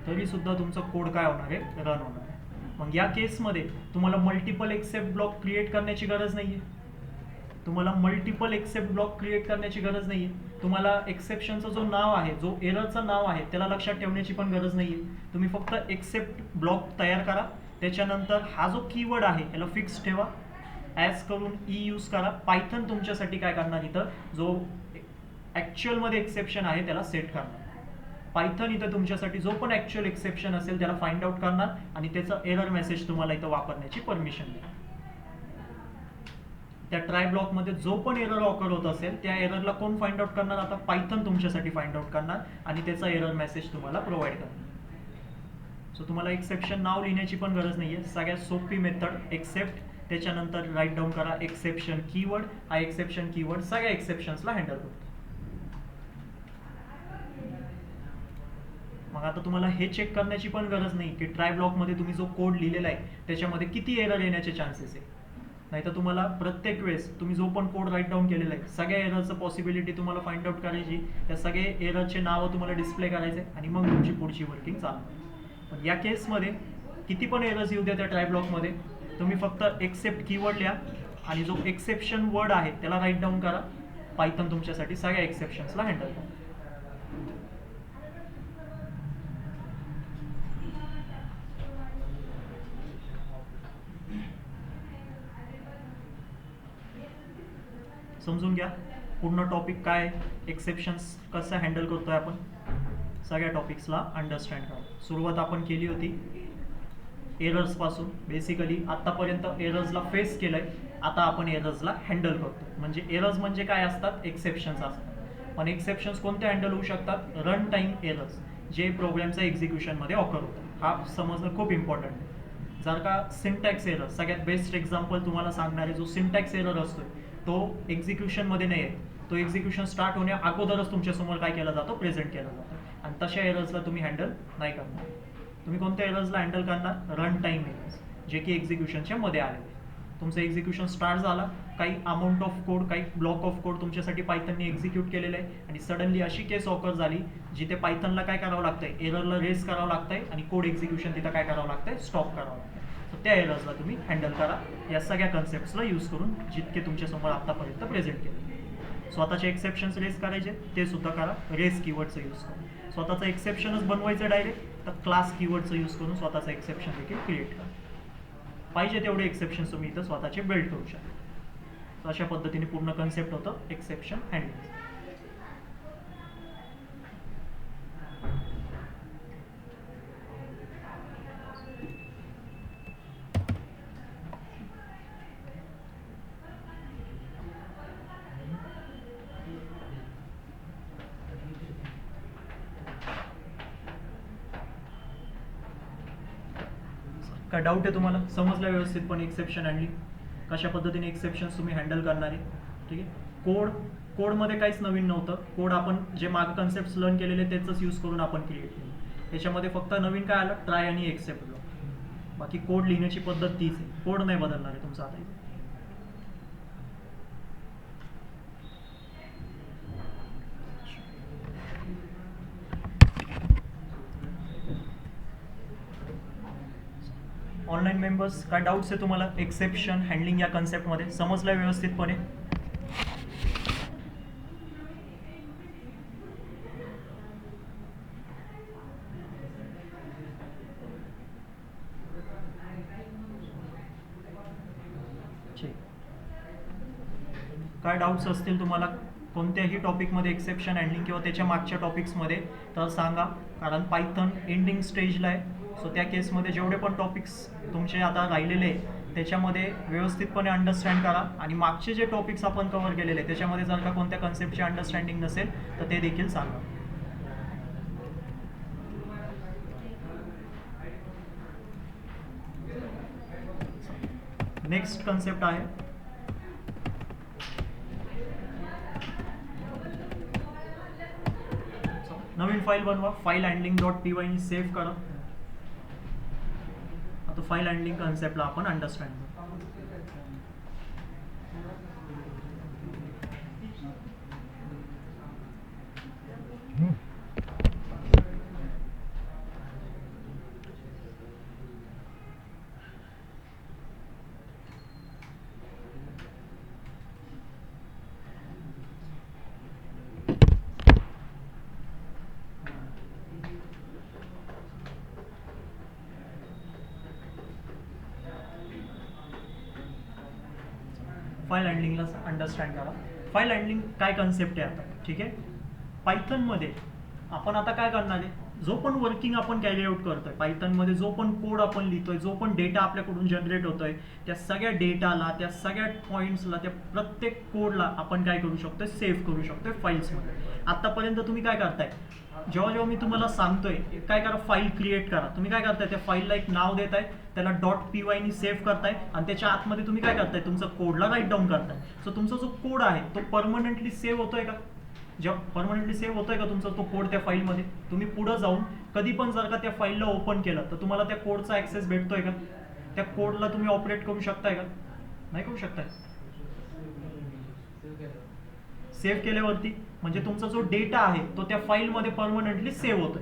तरी सुद्धा तुमचा कोड काय होणार आहे रन होणार आहे. मग या केसमध्ये तुम्हाला मल्टिपल एक्सेप्ट ब्लॉक क्रिएट करण्याची गरज नाही आहे. तुम्हाला मल्टिपल एक्सेप्ट ब्लॉक क्रिएट करण्याची गरज नाही आहे. तुम्हाला एक्सेप्शनचं जो नाव आहे, जो एररचं नाव आहे, त्याला लक्षात ठेवण्याची पण गरज नाही आहे. तुम्ही फक्त एक्सेप्ट ब्लॉक तयार करा. त्याच्यानंतर हा जो कीवर्ड आहे याला फिक्स ठेवा. ॲज करून यूज करा. पायथन तुमच्यासाठी काय करणार, इथं जो ॲक्च्युअलमध्ये एक्सेप्शन आहे त्याला सेट करणार. पायथन इथं तुमच्यासाठी जो पण ॲक्च्युअल एक्सेप्शन असेल त्याला फाइंड आउट करणार आणि त्याचा एरर मेसेज तुम्हाला इथं वापरण्याची परमिशन देईल. त्या ट्राय ब्लॉकमध्ये जो पण एरर ऑकर होत असेल त्या एररला कोण फाइंड आउट करणार, आता पायथन तुमच्यासाठी फाइंड आउट करणार आणि त्याचा एरर मेसेज तुम्हाला प्रोव्हाइड करणार. सो तुम्हाला एक्सेप्शन नाव लिहिण्याची पण गरज नाही आहे. सगळ्यात सोपी मेथड एक्सेप्ट, त्याच्यानंतर राईट डाऊन करा एक्सेप्शन कीवर्ड. हा एक्सेप्शन कीवर्ड सगळ्या एक्सेप्शन्सला हँडल करतो. मग आता तुम्हाला हे चेक करण्याची पण गरज नाही की ट्राय ब्लॉकमध्ये तुम्ही जो कोड लिहिलेला आहे त्याच्यामध्ये किती एरर येण्याचे चान्सेस आहे. नाहीतर तुम्हाला प्रत्येक वेळेस तुम्ही जो पण कोड राईट डाऊन केलेला आहे सगळ्या एररचं पॉसिबिलिटी तुम्हाला फाइंड आउट करायची, त्या सगळे एररचे नावं तुम्हाला डिस्प्ले करायचे आणि मग तुमची पुढची वर्किंग चालू. पण या केसमध्ये किती पण एरर्स येऊ द्या त्या ट्राय ब्लॉकमध्ये, तुम्ही फक्त एक्सेप्ट कीवर्ड लिहा आणि जो एक्सेप्शन वर्ड आहे त्याला राईट डाऊन करा. पायथन तुमच्यासाठी सगळ्या एक्सेप्शन्सला हँडल करा. समजून घ्या पूर्ण टॉपिक काय, एक्सेप्शन्स कसं हँडल करतोय आपण, सगळ्या टॉपिक्सला अंडरस्टँड करा. सुरुवात आपण केली होती एरर्सपासून. बेसिकली आत्तापर्यंत एरर्सला फेस केलंय, आता आपण एरर्सला हँडल करतो. म्हणजे एरर्स म्हणजे काय असतात, एक्सेप्शन्स असतात. पण एक्सेप्शन्स कोणते हँडल होऊ शकतात, रन टाईम एरर्स, जे प्रोग्रामच्या एक्झिक्युशनमध्ये ऑकर होतात. हा समजणं खूप इम्पॉर्टंट आहे. जर का सिंटॅक्स एरर, सगळ्यात बेस्ट एक्झाम्पल तुम्हाला सांगणारे, जो सिंटॅक्स एरर असतोय तो एक्झिक्युशनमध्ये नाही आहे, तो एक्झिक्युशन स्टार्ट होण्या अगोदरच तुमच्यासमोर काय केला जातो, प्रेझेंट केला जातो. आणि तशा एरर्सला तुम्ही हँडल नाही करणार. तुम्ही कोणत्या एरर्सला हँडल करणार, रन टाईम एरर्स, जे की एक्झिक्युशनच्या मध्ये आलेले. तुमचं एक्झिक्युशन स्टार्ट झाला, काही अमाऊंट ऑफ कोड, काही ब्लॉक ऑफ कोड तुमच्यासाठी पायथनने एक्झिक्यूट केलेलं आहे आणि सडनली अशी केस ऑकर झाली जिथे पायथनला काय करावं लागतंय, एररला रेस करावं लागतंय आणि कोड एक्झिक्युशन तिथं काय करावं लागतंय, स्टॉप करावं लागतंय. तर त्या एरर्सला तुम्ही हँडल करा या सगळ्या कन्सेप्ट्सला यूज करून, जितके तुमच्यासमोर आत्तापर्यंत प्रेझेंट केले. स्वतःचे एक्सेप्शन्स रेस करायचे ते सुद्धा करा, रेस कीवर्डचं यूज करून. स्वतःचं एक्सेप्शनच बनवायचं डायरेक्ट, तर क्लास कीवर्डचं यूज करून स्वतःचं एक्सेप्शन देखील क्रिएट करा. पाहिजे तेवढे एक्सेप्शन्स तुम्ही इथं स्वतःचे बिल्ड करू शकता. अशा पद्धतीने पूर्ण कन्सेप्ट होतं एक्सेप्शन हँडलिंग. काय डाऊट आहे तुम्हाला, समजलं व्यवस्थितपणे एक्सेप्शन हँडलिंग, कशा पद्धतीने एक्सेप्शन्स तुम्ही हँडल करणार आहे. ठीक आहे. कोडमध्ये काहीच नवीन नव्हतं. कोड आपण जे मागे कन्सेप्ट्स लर्न केलेले त्याचंच यूज करून आपण क्रिएट केलं. त्याच्यामध्ये फक्त नवीन काय आलं, ट्राय आणि एक्सेप्ट ब्लॉक. बाकी कोड लिहिण्याची पद्धत तीच आहे, कोड नाही बदलणार आहे तुमचा आता. ऑनलाईन मेंबर्स, काय डाऊट्स आहे तुम्हाला एक्सेप्शन हँडलिंग या कन्सेप्टमध्ये, समजलं व्यवस्थितपणे? काय डाऊट्स असतील तुम्हाला कोणत्याही टॉपिकमध्ये एक्सेप्शन हँडलिंग किंवा त्याच्या मागच्या टॉपिक्समध्ये तर सांगा, कारण पायथन एंडिंग स्टेजला आहे. सो त्या केसमध्ये जेवढे पण टॉपिक्स तुमचे आता राहिलेले आहे त्याच्यामध्ये व्यवस्थितपणे अंडरस्टँड करा आणि मागचे जे टॉपिक्स आपण कव्हर केलेले आहे त्याच्यामध्ये जर का कोणत्या कन्सेप्टची अंडरस्टँडिंग नसेल तर ते देखील सांगा. नेक्स्ट कन्सेप्ट आहे नवीन फाईल बनवा, फाईल हँडलिंग .py सेव्ह करा. आता फाईल हँडलिंग कन्सेप्टला आपण अंडरस्टँड करू. फाईल हँडलिंगला अंडरस्टँड करा. फाईल हँडलिंग काय कन्सेप्ट आहे आता, ठीक आहे. पायथनमध्ये आपण आता काय करणार आहे, जो पण वर्किंग आपण कॅरी आउट करतोय पायथनमध्ये, जो पण कोड आपण लिहितोय, जो पण डेटा आपल्याकडून जनरेट होतोय, त्या सगळ्या डेटाला, त्या सगळ्या पॉईंट्सला, त्या प्रत्येक कोडला आपण काय करू शकतोय, सेव्ह करू शकतोय फाईल्समध्ये. आतापर्यंत तुम्ही काय करताय, जेव्हा जेव्हा मी तुम्हाला सांगतोय काय करा, फाईल क्रिएट करा, तुम्ही काय करताय, त्या फाईलला एक नाव देताय, त्याला .py नी सेव्ह करताय आणि त्याच्या आतमध्ये तुम्ही काय करताय, तुमचा कोडला राईट डाऊन करताय. सो तुमचा जो कोड आहे तो परमनंटली सेव्ह होतोय का, जेव्हा परमनंटली सेव्ह होतोय का तुमचा तो कोड त्या फाईलमध्ये. तुम्ही पुढे जाऊन कधी पण जर का त्या फाईलला ओपन केलं तर तुम्हाला त्या कोडचा ऍक्सेस भेटतोय का, त्या कोडला तुम्ही ऑपरेट करू शकताय का, नाही करू शकताय. सेव्ह केल्यावरती म्हणजे तुमचा जो डेटा आहे तो त्या फाईलमध्ये परमनंटली सेव्ह होतोय.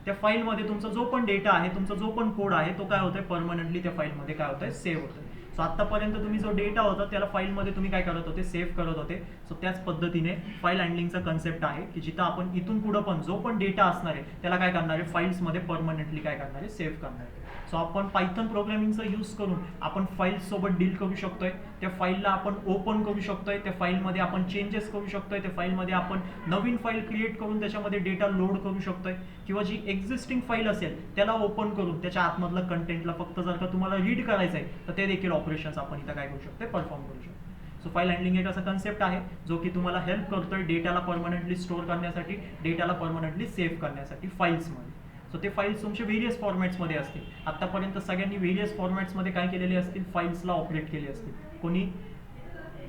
त्या फाईलमध्ये तुमचा जो पण डेटा आहे, तुमचा जो पण कोड आहे तो काय होतोय, परमनंटली त्या फाईलमध्ये काय होतोय, सेव्ह होतोय. सो आतापर्यंत तुम्ही जो डेटा होता त्याला फाईलमध्ये तुम्ही काय करत होते, सेव्ह करत होते. सो त्याच पद्धतीने फाईल हँडलिंगचा कन्सेप्ट आहे की जिथं आपण इथून पुढं पण जो पण डेटा असणार आहे त्याला काय करणार आहे, फाईल्समध्ये परमनंटली काय करणार आहे, सेव्ह करणार आहे. सो आपण पायथन प्रोग्रामिंगचा यूज करून आपण फाईल्स सोबत डील करू शकतोय. त्या फाईलला आपण ओपन करू शकतोय, त्या फाईलमध्ये आपण चेंजेस करू शकतोय, त्या फाईलमध्ये आपण नवीन फाईल क्रिएट करून त्याच्यामध्ये डेटा लोड करू शकतोय, किंवा जी एक्झिस्टिंग फाईल असेल त्याला ओपन करून त्याच्या आतमधलं कंटेंटला फक्त जर का तुम्हाला रीड करायचं आहे तर ते देखील ऑपरेशन्स आपण इथं काय करू शकतो, परफॉर्म करू शकतो. सो फाईल हँडलिंग एक असा कन्सेप्ट आहे जो की तुम्हाला हेल्प करतोय डेटाला परमनंटली स्टोअर करण्यासाठी, डेटाला परमनंटली सेव्ह करण्यासाठी फाईल्समध्ये. सो ते फाईल्स तुमचे व्हेरियस फॉर्मॅट्समध्ये असतील. आतापर्यंत सगळ्यांनी व्हेरियस फॉर्मॅट्समध्ये काय केलेले असतील, फाईल्सला ऑपरेट केले असतील. कोणी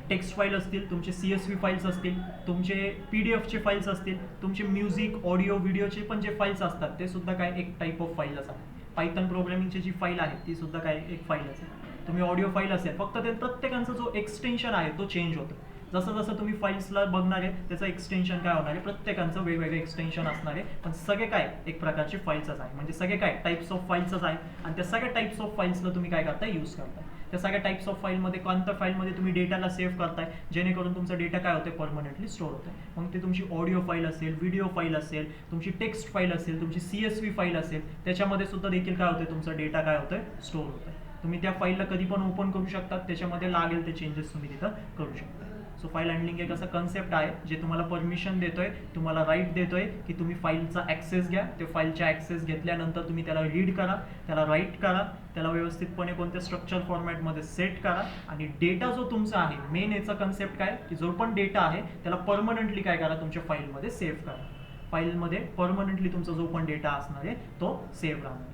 टेक्स्ट फाईल असतील, तुमचे CSV फाईल्स असतील, तुमचे PDFचे फाईल्स असतील, तुमचे म्युझिक, ऑडिओ, व्हिडिओचे पण जे फाईल्स असतात ते सुद्धा काय एक टाईप ऑफ फाईल असतात. पायथन प्रोग्रामिंगची जी फाईल आहे ती सुद्धा काय एक फाईल असेल. तुम्ही ऑडिओ फाईल असेल, फक्त ते प्रत्येकांचा जो एक्सटेन्शन आहे तो चेंज होतो. जसं जसं तुम्ही फाईल्सला बघणार आहे त्याचं एक्सटेन्शन काय होणार आहे, प्रत्येकांचं वेगवेगळे एक्सटेन्शन असणार आहे, पण सगळे काय एक प्रकारचे फाईल्सच आहे. म्हणजे सगळे काय टाईप्स ऑफ फाईल्सच आहे आणि त्या सगळ्या टाईप्स ऑफ फाईल्सला तुम्ही काय करताय, यूज करताय. त्या सगळ्या टाईप्स ऑफ फाईलमध्ये कोणत्या फाईलमध्ये तुम्ही डेटाला सेव्ह करताय जेणेकरून तुमचा डेटा काय होते, परमनंटली स्टोअर होते. मग ते तुमची ऑडिओ फाईल असेल, व्हिडिओ फाईल असेल, तुमची टेक्स्ट फाईल असेल, तुमची CSV फाईल असेल, त्याच्यामध्ये सुद्धा देखील काय होते, तुमचा डेटा काय होतोय, स्टोअर होतोय. तुम्ही त्या फाईलला कधी पण ओपन करू शकता, त्याच्यामध्ये लागेल ते चेंजेस तुम्ही तिथं करू शकता. सो फाईल हँडलिंग एक असा कन्सेप्ट आहे जे तुम्हाला परमिशन देतोय, तुम्हाला राईट देतोय की तुम्ही फाईलचा ॲक्सेस घ्या. ते फाईलचा ॲक्सेस घेतल्यानंतर तुम्ही त्याला रीड करा, त्याला राईट करा, त्याला व्यवस्थितपणे कोणत्या स्ट्रक्चर फॉर्मॅटमध्ये सेट करा आणि डेटा जो तुमचा आहे, मेन याचा कन्सेप्ट काय की जो पण डेटा आहे त्याला परमनंटली काय करा, तुमच्या फाईलमध्ये सेव्ह करा. फाईलमध्ये परमनंटली तुमचा जो पण डेटा असणार आहे तो सेव्ह राहणार आहे.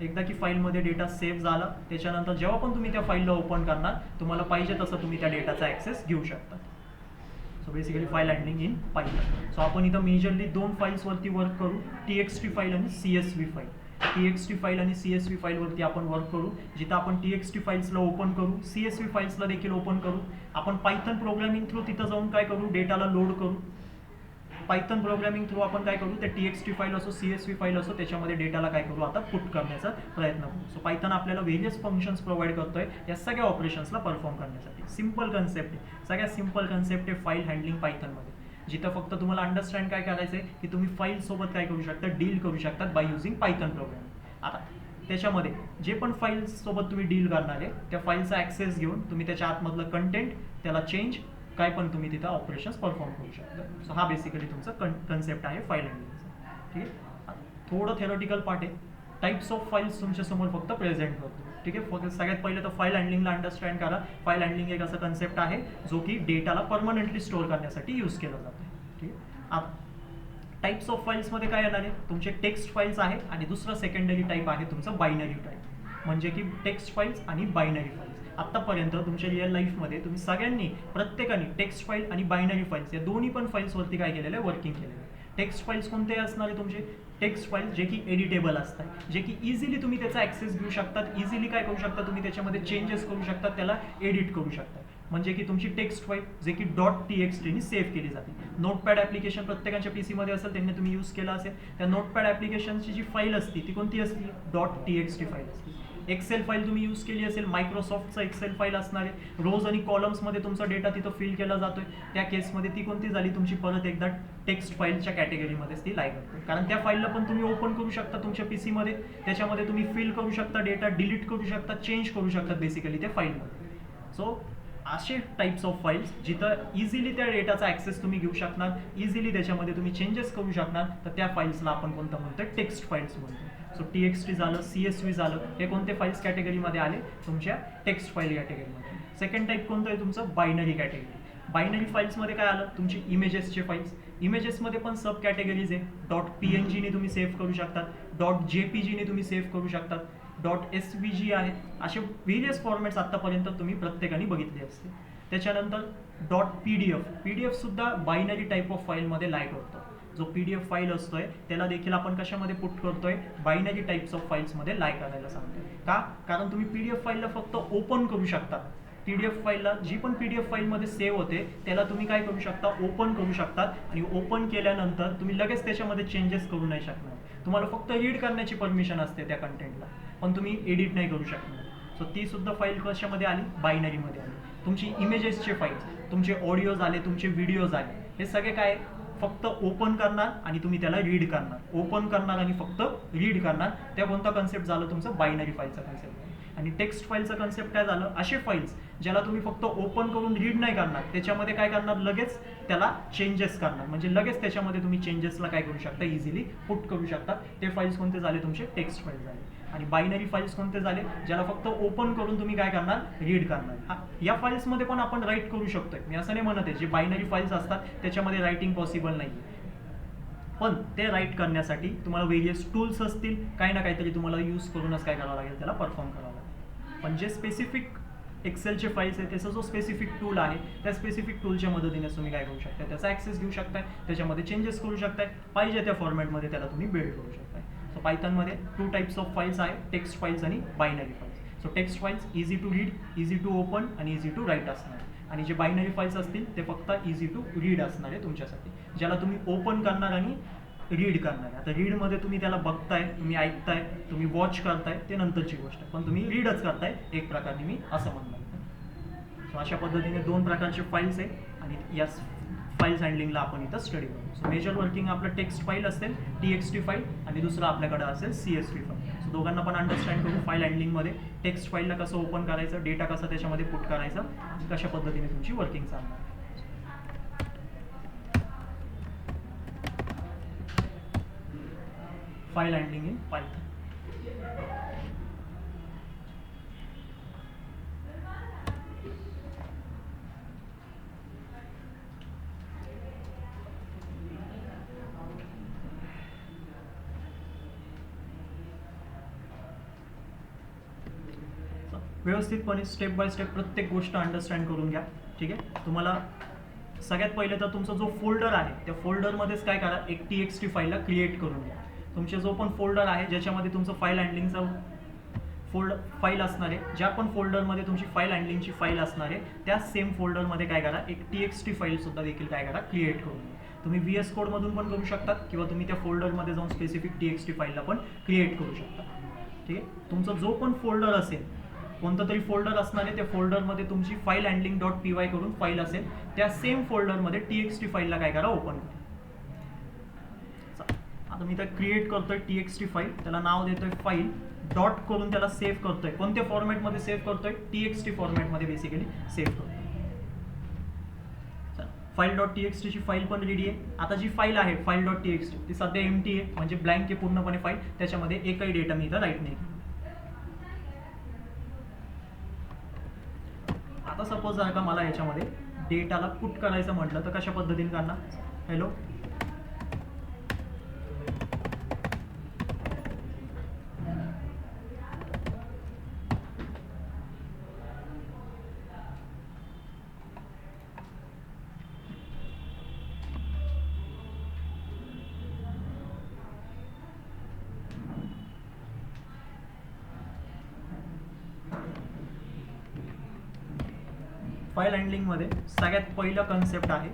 एकदा की फाईलमध्ये डेटा सेव्ह झाला त्याच्यानंतर जेव्हा पण तुम्ही त्या फाईलला ओपन करणार तुम्हाला पाहिजे तसं तुम्ही त्या डेटाचा ॲक्सेस घेऊ शकता. So basically file handling in Python. So आपण इथं मेजरली दोन फाईल्सवरती वर्क करू, TXT फाईल आणि CSV फाईल. TXT फाईल आणि CSV फाईलवरती आपण वर्क करू, जिथं आपण TXT फाईल्सला ओपन करू, CSV फाईल्सला देखील ओपन करू. आपण पायथन प्रोग्रामिंग थ्रू तिथं जाऊन काय करू, डेटाला लोड करू. पायथन प्रोग्रामिंग थ्रू आपण काय करू, ते TXT फाईल असो, CSV फाईल असो, त्याच्यामध्ये डेटाला काय करू, आता पुट करण्याचा प्रयत्न करू. सो पायथन आपल्याला व्हेरियस फंक्शन्स प्रोव्हाइड करतोय या सगळ्या ऑपरेशन्सला परफॉर्म करण्यासाठी. सिंपल कन्सेप्ट आहे, सगळ्यात सिंपल कन्सेप्ट आहे फाईल हँडलिंग पायथनमध्ये, जिथं फक्त तुम्हाला अंडरस्टँड काय करायचं आहे की तुम्ही फाईल सोबत काय करू शकता, डील करू शकतात बाय युझिंग पायथन प्रोग्रामिंग. आता त्याच्यामध्ये जे पण फाईल्स सोबत तुम्ही डील करणार आहे त्या फाईलचा ॲक्सेस घेऊन तुम्ही त्याच्या आतमधलं कंटेंट, त्याला चेंज, काय पण तुम्ही तिथं ऑपरेशन्स परफॉर्म करू शकता. सो हा बेसिकली तुमचा कन्सेप्ट आहे फाईल हँडलिंगचा. ठीक आहे, थोडं थेरॉटिकल पार्ट आहे. टाईप्स ऑफ फाईल्स तुमच्यासमोर फक्त प्रेझेंट करतो. ठीक आहे, फक्त सगळ्यात पहिले तर फाईल हँडलिंगला अंडरस्टँड करा. फाईल हँडलिंग एक असा कन्सेप्ट आहे जो की डेटाला परमनंटली स्टोअर करण्यासाठी यूज केला जातो. ठीक आहे, आता टाईप्स ऑफ फाईल्समध्ये काय येणार आहे, तुमचे टेक्स्ट फाईल्स आहे आणि दुसरा सेकंडरी टाईप आहे तुमचं बायनरी टाईप, म्हणजे की टेक्स्ट फाईल्स आणि बायनरी फाईल्स. आतापर्यंत तुमच्या रिअल लाईफमध्ये तुम्ही सगळ्यांनी, प्रत्येकाने टेक्स्ट फाईल आणि बायनरी फाईल्स या दोन्ही पण फाईल्सवरती काय केलेलं आहे, वर्किंग केलेलं आहे. टेक्स्ट फाईल्स कोणते असणार आहे तुमचे, टेक्स्ट फाईल्स जे की एडिटेबल असतात, जे की इझिली तुम्ही त्याचा ॲक्सेस घेऊ शकतात, इझिली काय करू शकता, तुम्ही त्याच्यामध्ये चेंजेस करू शकतात, त्याला एडिट करू शकता. म्हणजे की तुमची टेक्स्ट फाईल जे की .txt नी सेव्ह केली जाते. नोटपॅड ॲप्लिकेशन प्रत्येकाच्या PCमध्ये असेल, त्यांनी तुम्ही यूज केला असेल. त्या नोटपॅड ॲप्लिकेशनची जी फाईल असते ती कोणती असते, .txt फाईल असते. एक्सेल फाईल तुम्ही यूज केली असेल, मायक्रोसॉफ्टचा एक्सेल फाईल असणार आहे. रोज आणि कॉलम्समध्ये तुमचा डेटा तिथं फिल केला जातोय. त्या केसमध्ये ती कोणती झाली तुमची, परत एकदा टेक्स्ट फाईलच्या कॅटेगरीमध्येच ती लाईव्ह करते, कारण त्या फाईलला पण तुम्ही ओपन करू शकता तुमच्या PCमध्ये. त्याच्यामध्ये तुम्ही फिल करू शकता डेटा, डिलीट करू शकता, चेंज करू शकता बेसिकली त्या फाईलमध्ये. सो असे टाईप्स ऑफ फाईल्स जिथं इझिली त्या डेटाचा ॲक्सेस तुम्ही घेऊ शकणार, इझिली त्याच्यामध्ये तुम्ही चेंजेस करू शकणार, तर त्या फाईल्सला आपण कोणतं म्हणतो, टेक्स्ट फाईल्स म्हणतो. सो TXT झालं, CSV झालं, हे कोणते फाईल्स कॅटेगरीमध्ये आले, तुमच्या टेक्स्ट फाईल कॅटेगरीमध्ये. सेकंड टाईप कोणतं आहे तुमचं, बायनरी कॅटेगरी. बायनरी फाईल्समध्ये काय आलं, तुमची इमेजेसचे फाईल्स. इमेजेसमध्ये पण सब कॅटेगरीज आहे. .png ने तुम्ही सेव्ह करू शकतात, .jpg ने तुम्ही सेव्ह करू शकतात, .svg आहे, असे व्हेरियस फॉर्मॅट्स आत्तापर्यंत तुम्ही प्रत्येकाने बघितले असते. त्याच्यानंतर .pdf सुद्धा बायनरी टाईप ऑफ फाईलमध्ये लाईक होतं. जो PDF फाईल असतोय त्याला देखील आपण कशामध्ये पुट करतोय, बायनरी टाईप्स ऑफ फाईल्समध्ये लाईक करायला सांगतोय. का, कारण तुम्ही PDF फाईलला फक्त ओपन करू शकता. PDF फाईलला जी पण PDF फाईलमध्ये सेव्ह होते त्याला तुम्ही काय करू शकता, ओपन करू शकता, आणि ओपन केल्यानंतर तुम्ही लगेच त्याच्यामध्ये चेंजेस करू नाही शकणार. तुम्हाला फक्त रीड करण्याची परमिशन असते त्या कंटेंटला, पण तुम्ही एडिट नाही करू शकणार. सो ती सुद्धा फाईल कशामध्ये आली, बायनरीमध्ये आली. तुमची इमेजेसचे फाईल्स, तुमचे ऑडिओज आले, तुमचे व्हिडिओज आले, हे सगळे काय फक्त ओपन करणार आणि तुम्ही त्याला रीड करणार, ओपन करणार आणि फक्त रीड करणार. त्या कोणता कन्सेप्ट झालं तुमचं, बायनरी फाईलचा कन्सेप्ट. आणि टेक्स्ट फाईलचं कन्सेप्ट काय झालं, असे फाईल्स ज्याला तुम्ही फक्त ओपन करून रीड नाही करणार, त्याच्यामध्ये काय करणार, लगेच त्याला चेंजेस करणार, म्हणजे लगेच त्याच्यामध्ये तुम्ही चेंजेसला काय करू शकता, इझिली पुट करू शकता. ते फाईल्स कोणते झाले, तुमचे टेक्स्ट फाईल झाले. आणि बायनरी फाईल्स कोणते झाले, ज्याला फक्त ओपन करून तुम्ही काय करणार, रीड करणार. या फाईल्समध्ये पण आपण राईट करू शकतोय, मी असं नाही म्हणत आहे जे बायनरी फाईल्स असतात त्याच्यामध्ये रायटिंग पॉसिबल नाही, पण ते राईट करण्यासाठी तुम्हाला वेरियस टूल्स असतील, काही ना काहीतरी तुम्हाला यूज करूनच काय करावं लागेल, त्याला परफॉर्म करावं लागेल. पण जे स्पेसिफिक एक्सेलचे फाईल्स आहे त्याचा जो स्पेसिफिक टूल आहे, त्या स्पेसिफिक टूलच्या मदतीने तुम्ही काय करू शकता, त्याचा ॲक्सेस घेऊ शकताय, त्याच्यामध्ये चेंजेस करू शकताय, पाहिजे त्या फॉर्मॅटमध्ये त्याला तुम्ही बिल्ड करू शकताय. सो पायथनमध्ये 2 टाईप्स ऑफ फाईल्स आहे, टेक्स्ट फाईल्स आणि binary files. So text files easy to read, easy to open आणि इझी टू राईट असणार, आणि जे बायनरी फाईल्स असतील ते फक्त इझी टू रीड असणार आहे तुमच्यासाठी, ज्याला तुम्ही ओपन करणार आणि रीड करणार. आता रीडमध्ये तुम्ही त्याला बघताय, तुम्ही ऐकताय, तुम्ही वॉच करताय, ते नंतरची गोष्ट आहे, पण तुम्ही रीडच करताय एक प्रकारे, मी असं म्हणणार. सो अशा पद्धतीने 2 प्रकारचे फाईल्स आहे, आणि या फाईल्स हँडलिंगला आपण इथं स्टडी करू. सो मेजर वर्किंग आपलं टेक्स्ट फाईल असेल, TXT फाईल, आणि दुसरं आपल्याकडे असेल CSV फाईल. सो दोघांना पण अंडरस्टँड करू फाईल हँडलिंगमध्ये टेक्स्ट फाईलला कसं ओपन करायचं, डेटा कसा त्याच्यामध्ये पुट करायचा, कशा पद्धतीने तुमची वर्किंग चालणार. File handling in Python. व्यवस्थितपणे स्टेप बाय स्टेप प्रत्येक गोष्ट अंडरस्टँड करून घ्या, ठीक आहे. तुम्हाला सगळ्यात पहिले तर तुमचा जो फोल्डर आहे त्या फोल्डरमध्येच काय करा, एक TXT फाईलला क्रिएट करून घ्या. तुमचे जो पण फोल्डर आहे ज्याच्यामध्ये तुमचं फाईल हँडलिंगचा फाईल असणार आहे, ज्या पण फोल्डरमध्ये तुमची फाईल हँडलिंगची फाईल असणार आहे त्या सेम फोल्डरमध्ये काय करा, एक TXT फाईलसुद्धा देखील काय करा, क्रिएट करून घ्या. तुम्ही VS कोडमधून पण करू शकतात, किंवा तुम्ही त्या फोल्डरमध्ये जाऊन स्पेसिफिक TXT फाईलला पण क्रिएट करू शकता, ठीक आहे. तुमचा जो पण फोल्डर असेल, कोणतं तरी फोल्डर असणार आहे, त्या फोल्डरमध्ये तुमची फाईल हँडलिंग .py करून फाईल असेल, त्या सेम फोल्डरमध्ये TXT फाईलला काय करा, ओपन करा. आता मी त्यात क्रिएट करतोय TXT फाईल, त्याला नाव देतोय फाईल, डॉट करून त्याला सेव्ह करतोय. कोणत्या फॉर्मॅटमध्ये सेव्ह करतोय, TXT फॉर्मॅटमध्ये बेसिकली सेव्ह करतोय. फाईल .txt ची फाईल पण रेडी आहे. आता जी फाईल आहे फाईल .txt ती सध्या एम्प्टी आहे, म्हणजे ब्लँक आहे पूर्णपणे फाईल, त्याच्यामध्ये एकही डेटा मी इथं राईट नाही. आता सपोज जर का मला याच्यामध्ये डेटाला पुट करायचं म्हटलं तर कशा पद्धतीने करणार, हॅलो, फाईल हँडलिंगमध्ये सगळ्यात पहिला कन्सेप्ट आहे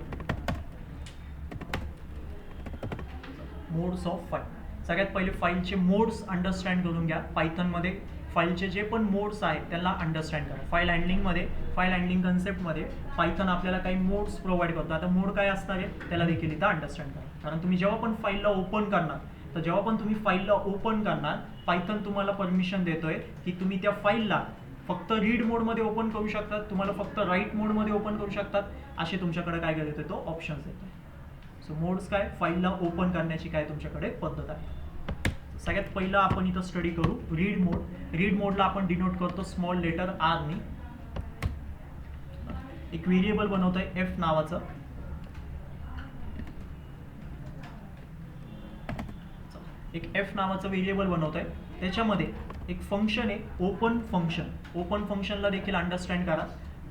मोड्स ऑफ फाईल. सगळ्यात पहिले फाईलचे मोड्स अंडरस्टँड करून घ्या. पायथनमध्ये फाईलचे जे पण मोड्स आहेत त्यांना अंडरस्टँड करा. फाईल हँडलिंगमध्ये, फाईल हँडलिंग कन्सेप्टमध्ये पायथन आपल्याला काही मोड्स प्रोव्हाइड करतो. आता मोड काय असणार आहे त्याला देखील इथं अंडरस्टँड करा. कारण तुम्ही जेव्हा पण फाईलला ओपन करणार, तर जेव्हा पण तुम्ही फाईलला ओपन करणार, पायथन तुम्हाला परमिशन देतोय की तुम्ही त्या फाईलला फक्त रीड मोडमध्ये ओपन करू शकतात, तुम्हाला फक्त राईट मोडमध्ये ओपन करू शकतात, असे तुमच्याकडे काय येतो तो ऑप्शन्स येतो. सो मोड्स काय, फाईलला ओपन करण्याची काय तुमच्याकडे पद्धत आहे. सगळ्यात पहिलं आपण इथं स्टडी करू रीड मोड. रीड मोडला आपण डिनोट करतो स्मॉल लेटर आर नी. एक व्हेरिएबल बनवतोय एफ नावाचं. एक एफ नावाचं व्हेरिएबल बनवतोय, त्याच्यामध्ये एक फंक्शन आहे ओपन फंक्शन. ओपन फंक्शनला देखील अंडरस्टँड करा.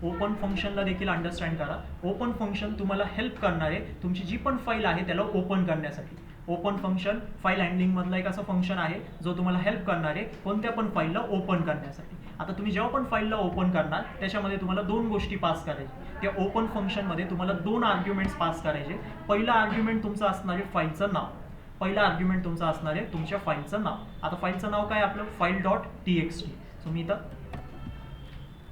ओपन फंक्शनला देखील अंडरस्टँड करा. ओपन फंक्शन तुम्हाला हेल्प करणार आहे तुमची जी पण फाईल आहे त्याला ओपन करण्यासाठी. ओपन फंक्शन फाईल हँडलिंग मधला एक असं फंक्शन आहे जो तुम्हाला हेल्प करणार आहे कोणत्या पण फाईलला ओपन करण्यासाठी. आता तुम्ही जेव्हा पण फाईलला ओपन करणार त्याच्यामध्ये तुम्हाला दोन गोष्टी पास करायच्या. त्या ओपन फंक्शनमध्ये तुम्हाला दोन आर्ग्युमेंट्स पास करायचे. पहिला आर्ग्युमेंट तुमचं असणार आहे फाईलचं नाव. पहिला आर्ग्युमेंट तुमचं असणार आहे तुमच्या फाईलचं नाव. आता फाईलचं नाव काय आपलं, फाईल डॉट txt. सो मी इथं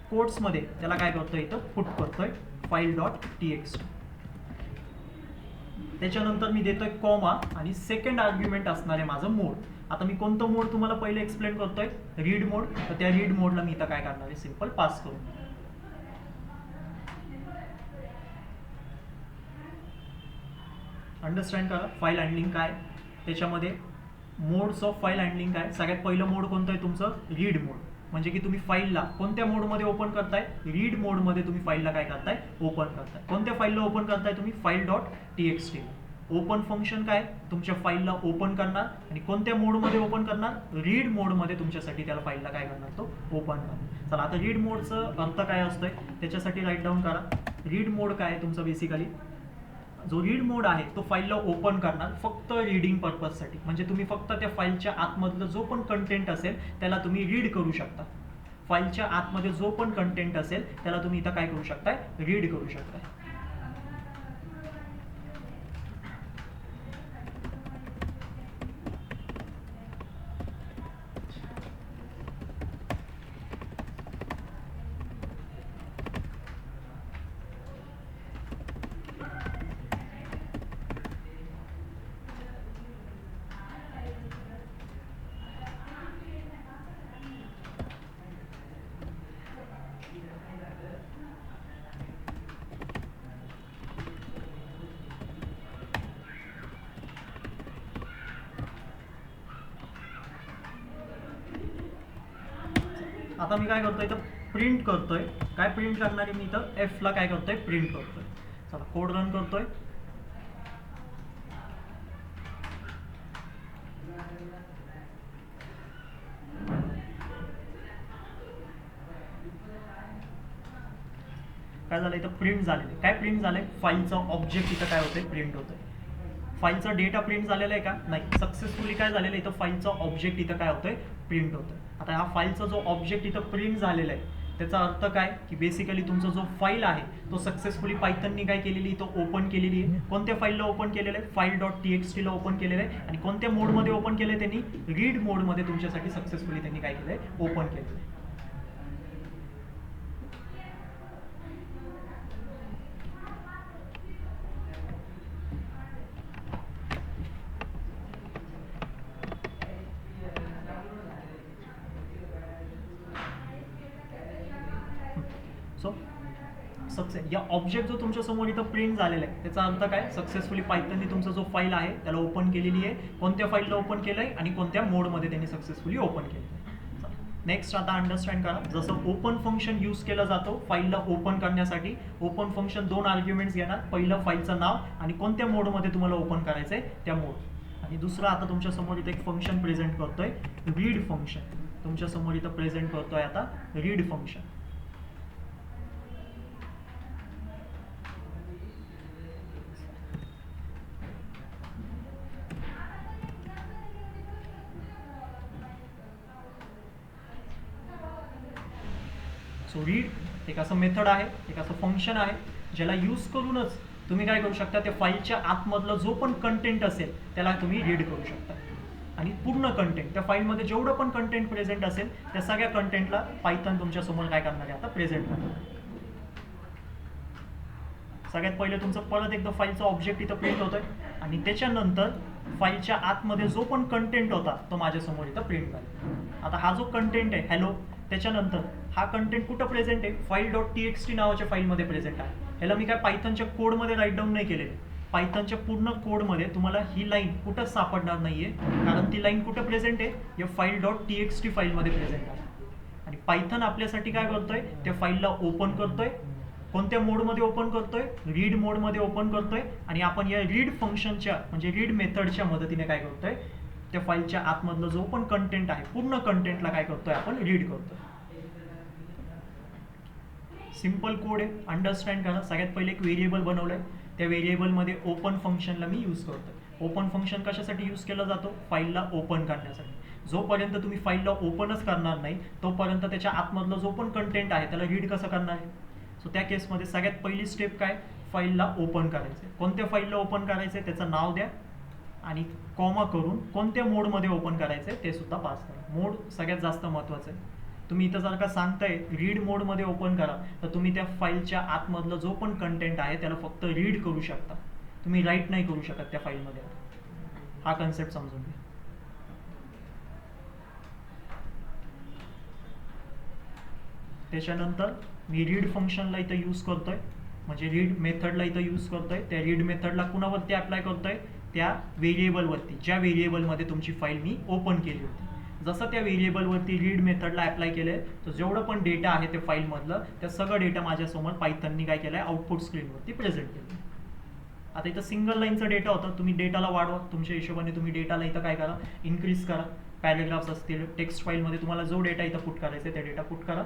कोट्समध्ये त्याला काय करतोय, इथं पुट करतोय फाईल डॉट txt. त्याच्यानंतर मी देतोय कॉमा आणि सेकंड आर्ग्युमेंट असणार आहे माझं मोड. आता मी कोणतं मोड तुम्हाला पहिले एक्सप्लेन करतोय, रीड मोड. तर त्या रीड मोडला मी इथं काय करणार आहे, सिंपल पास करू. अंडरस्टँड करा फाईल हँडलिंग काय, त्याच्यामध्ये मोड्स ऑफ फाईल हँडलिंग काय. सगळ्यात पहिलं मोड कोणतं आहे तुमचं, रीड मोड. म्हणजे की तुम्ही फाईलला कोणत्या मोडमध्ये ओपन करताय, रीड मोडमध्ये तुम्ही फाईलला काय करताय, ओपन करताय. कोणत्या फाईलला ओपन करताय तुम्ही, file dot txt. Open function काय, तुमच्या फाईलला ओपन करणार आणि कोणत्या मोडमध्ये ओपन करणार, रीड मोडमध्ये तुमच्यासाठी त्याला फाईलला काय करणार, तो ओपन करणार. चला आता रीड मोडचं अर्थ काय असतोय त्याच्यासाठी राईट डाऊन करा. रीड मोड काय तुमचं, बेसिकली जो रीड मोड आहे तो फाईलला ओपन करणार फक्त रीडिंग पर्पजसाठी. म्हणजे तुम्ही फक्त त्या फाईलच्या आतमधलं जो पण कंटेंट असेल त्याला तुम्ही रीड करू शकता. फाईलच्या आतमध्ये जो पण कंटेंट असेल त्याला तुम्ही इथं काय करू शकताय, रीड करू शकताय. आता मी काय करतोय, इथं प्रिंट करतोय. काय प्रिंट करणार आहे मी, इथं एफ ला काय करतोय, प्रिंट करतोय. चला कोड रन करतोय. काय झालं, इथं प्रिंट झालेलं. काय प्रिंट झालंय, फाईलचं ऑब्जेक्ट इथं काय होतंय, प्रिंट होतंय. फाईलचा डेटा प्रिंट झालेला आहे का, नाही. सक्सेसफुली काय झालेलं आहे, इथं फाईलचा ऑब्जेक्ट इथं काय होतंय, प्रिंट होतोय. आता हा फाईलचा जो ऑब्जेक्ट इथं प्रिंट झालेला आहे त्याचा अर्थ काय, की बेसिकली तुमचा जो फाईल आहे तो सक्सेसफुली पायथननी काय केलेली, इथं ओपन केलेली आहे. कोणत्या फाईलला ओपन केलेलं आहे, फाईल डॉट txt ला ओपन केलेलं आहे. आणि कोणत्या मोडमध्ये ओपन केलंय त्यांनी, रीड मोडमध्ये तुमच्यासाठी सक्सेसफुली त्यांनी काय केलंय, ओपन केलेलं आहे. सक्सेस या ऑब्जेक्ट जो तुमच्या समोर इथं प्रिंट झालेला आहे त्याचा अर्थ काय, सक्सेसफुली पायथनने तुमचा जो फाईल आहे त्याला ओपन केलेली आहे. कोणत्या फाईलला ओपन केलंय आणि कोणत्या मोडमध्ये त्यांनी सक्सेसफुली ओपन केलं. नेक्स्ट आता अंडरस्टँड करा, जसं ओपन फंक्शन यूज केला जातो फाईलला ओपन करण्यासाठी. ओपन फंक्शन दोन आर्ग्युमेंट्स घेणार, पहिलं फाईलचं नाव आणि कोणत्या मोडमध्ये तुम्हाला ओपन करायचंय त्या मोड. आणि दुसरं आता तुमच्या समोर इथं एक फंक्शन प्रेझेंट करतोय, रीड फंक्शन. तुमच्या समोर इथं प्रेझेंट करतोय आता रीड फंक्शन. सो रीड एक असं मेथड आहे, एक असं फंक्शन आहे ज्याला यूज करूनच तुम्ही काय करू शकता, त्या फाईलच्या आतमधलं जो पण कंटेंट असेल त्याला तुम्ही रीड करू शकता. आणि पूर्ण कंटेंट त्या फाईलमध्ये जेवढं पण कंटेंट प्रेझेंट असेल त्या सगळ्या कंटेंटला पायथन तुमच्या समोर काय करणार आहे, आता प्रेझेंट करणार. सगळ्यात पहिले तुमचं परत एकदा फाईलचा ऑब्जेक्ट इथं प्रिंट होतोय आणि त्याच्यानंतर फाईलच्या आतमध्ये जो पण कंटेंट होता तो माझ्या समोर इथं प्रिंट झाला. आता हा जो कंटेंट आहे हॅलो, त्याच्यानंतर हा कंटेंट कुठं प्रेझेंट आहे, file dot T x T नावाच्या फाईलमध्ये प्रेझेंट आहे. ह्याला मी काय पायथनच्या कोडमध्ये राईट डाऊन नाही केलेलं. पायथनच्या पूर्ण कोडमध्ये तुम्हाला ही लाईन कुठंच सापडणार नाहीये, कारण ती लाईन कुठं प्रेझेंट आहे, या file dot T x T फाईलमध्ये प्रेझेंट आहे. आणि पायथन आपल्यासाठी काय करतोय, त्या फाईलला ओपन करतोय. कोणत्या मोडमध्ये ओपन करतोय, रीड मोडमध्ये ओपन करतोय. आणि आपण या रीड फंक्शनच्या म्हणजे रीड मेथडच्या मदतीने काय करतोय, त्या फाईलच्या आतमधलं जो पण कंटेंट आहे पूर्ण कंटेंटला काय करतोय आपण रीड करतोय. सिंपल कोड आहे, अंडरस्टँड करा. सगळ्यात पहिले एक व्हेरिएबल बनवलंय, त्या व्हेरिएबलमध्ये ओपन फंक्शनला मी यूज करतोय. ओपन फंक्शन कशासाठी यूज केला जातो, फाईलला ओपन करण्यासाठी. जोपर्यंत तुम्ही फाईलला ओपनच करणार नाही तोपर्यंत त्याच्या आतमधलं जो पण कंटेंट आहे त्याला रीड कसं करणार आहे. सो त्या केसमध्ये सगळ्यात पहिली स्टेप काय, फाईलला ओपन करायचं. कोणत्या फाईलला ओपन करायचं त्याचं नाव द्या आणि कॉमा करून कोणत्या मोडमध्ये ओपन करायचं आहे ते सुद्धा पास करा. मोड सगळ्यात जास्त महत्त्वाचं आहे. तुम्ही इथं जर का सांगताय रीड मोडमध्ये ओपन करा, तर तुम्ही त्या फाईलच्या आतमधलं जो पण कंटेंट आहे त्याला फक्त रीड करू शकता, तुम्ही राईट नाही करू शकत त्या फाईलमध्ये. हा कन्सेप्ट समजून घ्या. त्याच्यानंतर मी रीड फंक्शनला इथं यूज करतोय, म्हणजे रीड मेथडला इथं यूज करतोय. त्या रीड मेथडला कुणावरती अप्लाय करतोय, त्या व्हेरिएबलवरती, ज्या व्हेरिएबलमध्ये तुमची फाईल मी ओपन केली होती. जसं त्या व्हेरिएबलवरती रीड मेथडला अप्लाय केलंय, तर जेवढं पण डेटा आहे त्या फाईलमधलं त्या सगळं डेटा माझ्यासमोर पायथननी काय केलंय, आउटपुट स्क्रीनवरती प्रेझेंट केलं. आता इथं सिंगल लाईनचा डेटा होता, तुम्ही डेटाला वाढवा तुमच्या हिशोबाने. तुम्ही डेटाला इथं काय करा, इन्क्रीज करा. पॅरेग्राफ्स असतील, टेक्स्ट फाईलमध्ये तुम्हाला जो डेटा इथं पुट करायचा त्या डेटा पुट करा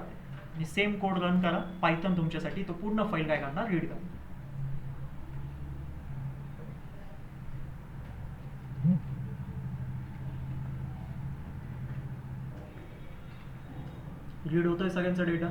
आणि सेम कोड रन करा. पायथन तुमच्यासाठी तो पूर्ण फाईल काय करणार, रीड करणार. रीड होतोय सगळ्यांचा डेटा.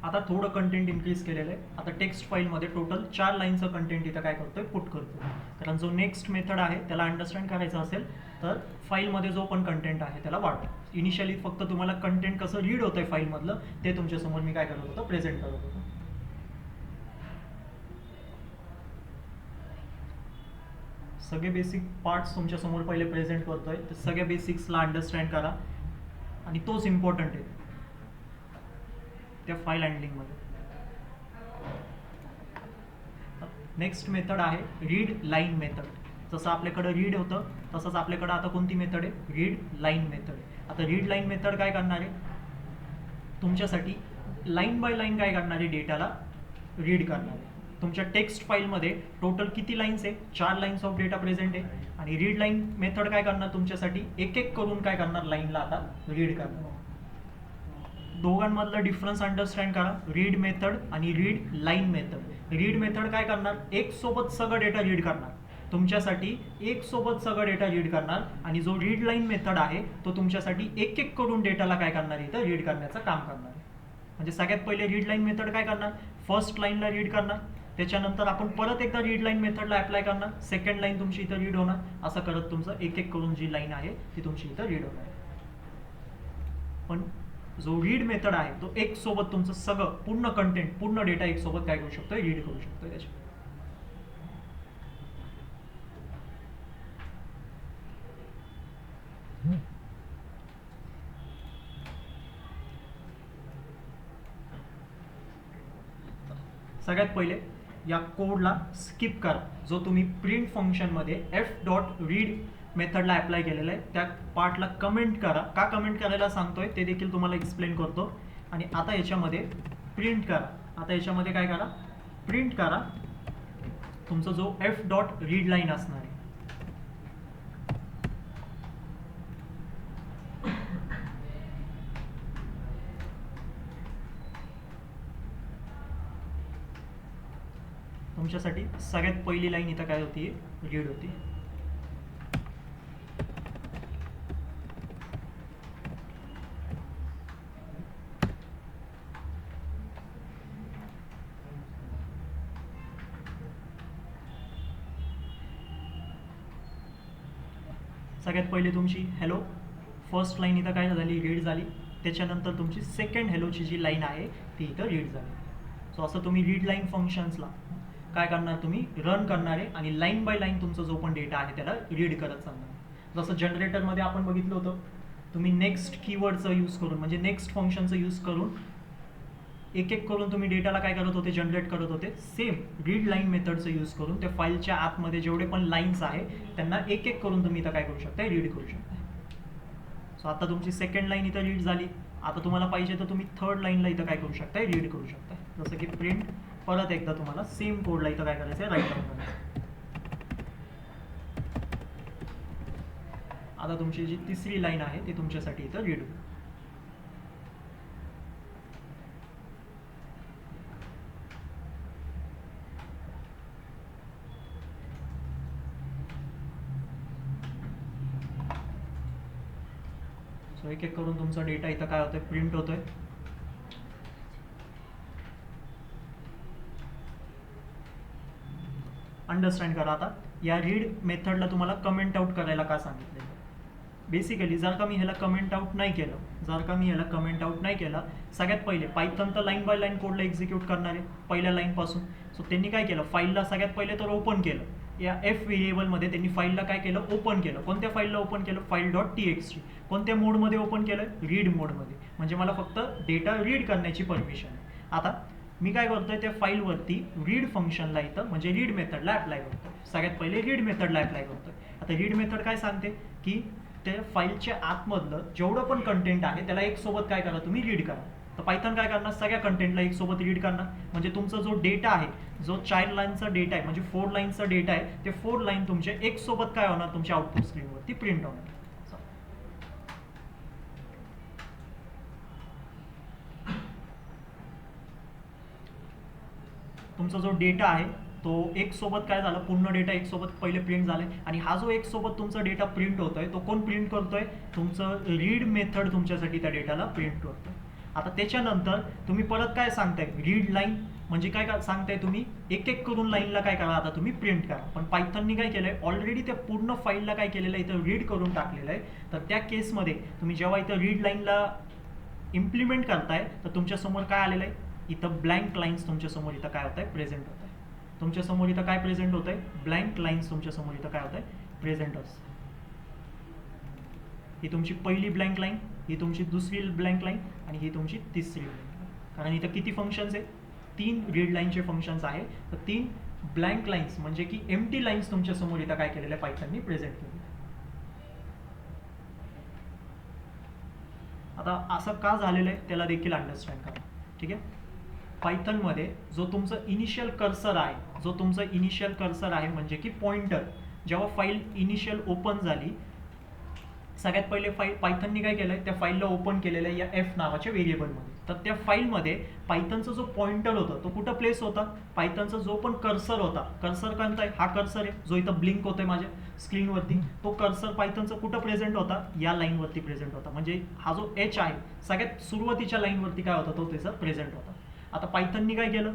आता थोडं कंटेंट इन्क्रीज केलेलं आहे. आता टेक्स्ट फाईलमध्ये टोटल 4 लाईनचं कंटेंट इथं काय करतोय, पुट करतोय. कारण जो नेक्स्ट मेथड आहे त्याला अंडरस्टँड करायचं असेल तर फाईलमध्ये जो पण कंटेंट आहे त्याला वाढवा. इनिशियली फक्त तुम्हाला कंटेंट कसं रीड होतंय फाईलमधलं ते तुमच्यासमोर मी काय करत होतो, प्रेझेंट करत होतो. सगळे बेसिक पार्ट्स तुमच्यासमोर पहिले प्रेझेंट करतोय, तर सगळ्या बेसिक्सला अंडरस्टँड करा आणि तोच इम्पॉर्टंट आहे त्या फाईल हँडलिंगमध्ये. नेक्स्ट मेथड आहे रीड लाईन मेथड. जसं आपल्याकडं रीड होतं तसंच आपल्याकडं आता कोणती मेथड आहे, रीड लाईन मेथड. आता रीड लाईन मेथड काय करणार आहे, तुमच्यासाठी लाईन बाय लाईन काय करणार आहे, डेटाला रीड करणार आहे. तुमच्या टेक्स्ट फाईलमध्ये टोटल किती लाईन्स आहे, 4 लाईन्स ऑफ डेटा प्रेझेंट आहे. आणि रीड लाईन मेथड काय करणार, तुमच्यासाठी एक एक करून काय करणार, लाईनला आता रीड करणार. दोघांमधला डिफरन्स अंडरस्टँड करा, रीड मेथड आणि read line method. Read method काय करणार, एक सोबत सगळं डेटा रीड करणार, तुमच्यासाठी एक सोबत सगळं डेटा रीड करणार. आणि जो रीड लाईन मेथड आहे तो तुमच्यासाठी एक एक करून डेटाला काय करणार, इथं रीड करण्याचं काम करणार आहे. म्हणजे सगळ्यात पहिले रीड लाईन मेथड काय करणार, फर्स्ट लाईनला रीड करणार, त्याच्यानंतर आपण परत एकदा रीड लाईन मेथडला अप्लाय करणार, सेकंड लाईन तुमची इथं रीड होणार. असं करत तुमचं एक एक करून जी लाईन आहे ती तुमची इथं रीड होणार. पण जो रीड मेथड आहे तो एक सोबत तुमचं सगळं पूर्ण कंटेंट, पूर्ण डेटा एक सोबत काय करू शकतोय, रीड करू शकतोय त्याच्या. सगळ्यात पहिले या कोडला स्किप करा, जो तुम्ही प्रिंट फंक्शनमध्ये f.read मेथडला अप्लाय केलेला आहे. त्या पार्टला कमेंट करा. का कमेंट करायला सांगतोय ते देखील तुम्हाला एक्सप्लेन करतो. आणि आता याच्यामध्ये प्रिंट करा. आता याच्यामध्ये काय करा, प्रिंट करा तुमचा जो f.read लाईन असणार आहे. तुमच्यासाठी सगळ्यात पहिली लाईन इथं काय होती, रीड होती. सगळ्यात पहिले तुमची हॅलो फर्स्ट लाईन इथं काय झाली, रीड झाली. त्याच्यानंतर तुमची सेकंड हॅलोची जी लाईन आहे ती इथं रीड झाली. सो असं तुम्ही रीड लाईन फंक्शन्सला काय करणार, तुम्ही रन करणार आहे आणि लाईन बाय लाईन तुमचा जो पण डेटा आहे त्याला रीड करत चालणार. जसं जनरेटरमध्ये आपण बघितलं होतं, तुम्ही नेक्स्ट कीवर्डचं यूज करून म्हणजे नेक्स्ट फंक्शनचं यूज करून एक एक करून तुम्ही डेटाला काय करत होते, जनरेट करत होते. सेम रीड लाईन मेथडचं यूज करून त्या फाईलच्या आतमध्ये जेवढे पण लाईन्स आहे त्यांना एक एक करून तुम्ही इथं काय करू शकता, रीड करू शकता. सो आता तुमची सेकंड लाईन इथं रीड झाली. आता तुम्हाला पाहिजे तर तुम्ही थर्ड लाईनला इथं काय करू शकता, रीड करू शकता. जसं की प्रिंट, परत एकदा तुम्हाला सेम कोडला इथं काय करायचं आहे, राईट डाऊन करायचं. आता तुमची जी तिसरी लाईन आहे ती तुमच्यासाठी इथं रीड होईल. सो एक एक करून तुमचा डेटा इथं काय होतोय, प्रिंट होतोय. अंडरस्टँड करा. आता या रीड मेथडला तुम्हाला कमेंट आउट करायला का सांगितलेलं. बेसिकली जर का मी ह्याला कमेंट आउट नाही केलं, सगळ्यात पहिले पायथन तर लाईन बाय लाईन कोडला एक्झिक्यूट करणार आहे पहिल्या लाईनपासून. सो त्यांनी काय केलं, फाईलला सगळ्यात पहिले तर ओपन केलं. या एफ व्हेरिएबलमध्ये त्यांनी फाईलला काय केलं, ओपन केलं. कोणत्या फाईलला ओपन केलं, file.txt. कोणत्या मोडमध्ये ओपन केलं, रीड मोडमध्ये. म्हणजे मला फक्त डेटा रीड करण्याची परमिशन आहे. आता मी काय करतोय, त्या फाईलवरती रीड फंक्शनला इथं म्हणजे रीड मेथडला अप्लाय करतोय. सगळ्यात पहिले रीड मेथडला अप्लाय करतोय. आता रीड मेथड काय सांगते की त्या फाईलच्या आतमधलं जेवढं पण कंटेंट आहे त्याला एक सोबत काय करा, तुम्ही रीड करा. तर पायथन काय करणार, सगळ्या कंटेंटला एक सोबत रीड करणार. म्हणजे तुमचा जो डेटा आहे, जो 4 लाईनचा डेटा आहे म्हणजे 4 लाईनचा डेटा आहे, ते 4 लाईन तुमचे एक सोबत काय होणार, तुमच्या आउटपुट स्क्रीनवरती प्रिंट होणार. तुमचा जो डेटा आहे तो एक सोबत काय झाला, पूर्ण डेटा एक सोबत पहिले प्रिंट झाले. आणि हा जो एक सोबत तुमचा डेटा प्रिंट होतोय तो कोण प्रिंट करतोय, तुमचं रीड मेथड तुमच्यासाठी त्या डेटाला प्रिंट करतोय. आता त्याच्यानंतर तुम्ही परत काय सांगताय, रीड लाईन म्हणजे काय सांगताय, तुम्ही एक एक करून लाईनला काय करा, आता तुम्ही प्रिंट करा. पण पायथननी काय केलंय, ऑलरेडी त्या पूर्ण फाईलला काय केलेलं आहे, इथं रीड करून टाकलेलं आहे. तर त्या केसमध्ये तुम्ही जेव्हा इथं रीड लाईनला इम्प्लिमेंट करताय तर तुमच्यासमोर काय आलेलं आहे, इथं ब्लँक लाईन्स तुमच्यासमोर इथं काय होत आहे, प्रेझेंट होत आहे. तुमच्यासमोर इथं काय प्रेझेंट होत आहे, ब्लँक लाईन्स तुमच्यासमोर इथं काय होत आहे, प्रेझेंट असतं. ही तुमची पहिली ब्लँक लाईन, ही तुमची दुसरी ब्लँक लाईन आणि ही तुमची तिसरी लाईन. कारण इथं किती फंक्शन्स आहे, 3 रीड लाईनचे फंक्शन्स आहे. तर 3 ब्लँक लाईन्स म्हणजे की एम्प्टी लाईन्स तुमच्यासमोर इथं काय केलेलं आहे, पायथननी प्रेझेंट केलेलं आहे. आता असं का झालेलं आहे त्याला देखील अंडरस्टँड करा. ठीक आहे, पायथनमध्ये जो तुमचं इनिशियल कर्सर आहे म्हणजे की पॉइंटर, जेव्हा फाईल इनिशियल ओपन झाली, सगळ्यात पहिले पायथननी काय केलंय, त्या फाईलला ओपन केलेलं आहे या एफ नावाच्या व्हेरिएबलमध्ये. तर त्या फाईलमध्ये पायथनचा जो पॉइंटर होता तो कुठं प्लेस होता, पायथनचा जो पण कर्सर होता, कर्सर कोणता आहे, हा कर्सर आहे जो इथं ब्लिंक होतोय माझ्या स्क्रीनवरती, तो कर्सर पायथनचा कुठं प्रेझेंट होता, या लाईनवरती प्रेझेंट होता. म्हणजे हा जो एच आहे सगळ्यात सुरुवातीच्या लाईनवरती काय होता, तो त्याचा प्रेझेंट होता. आता पायथननी काय केलं,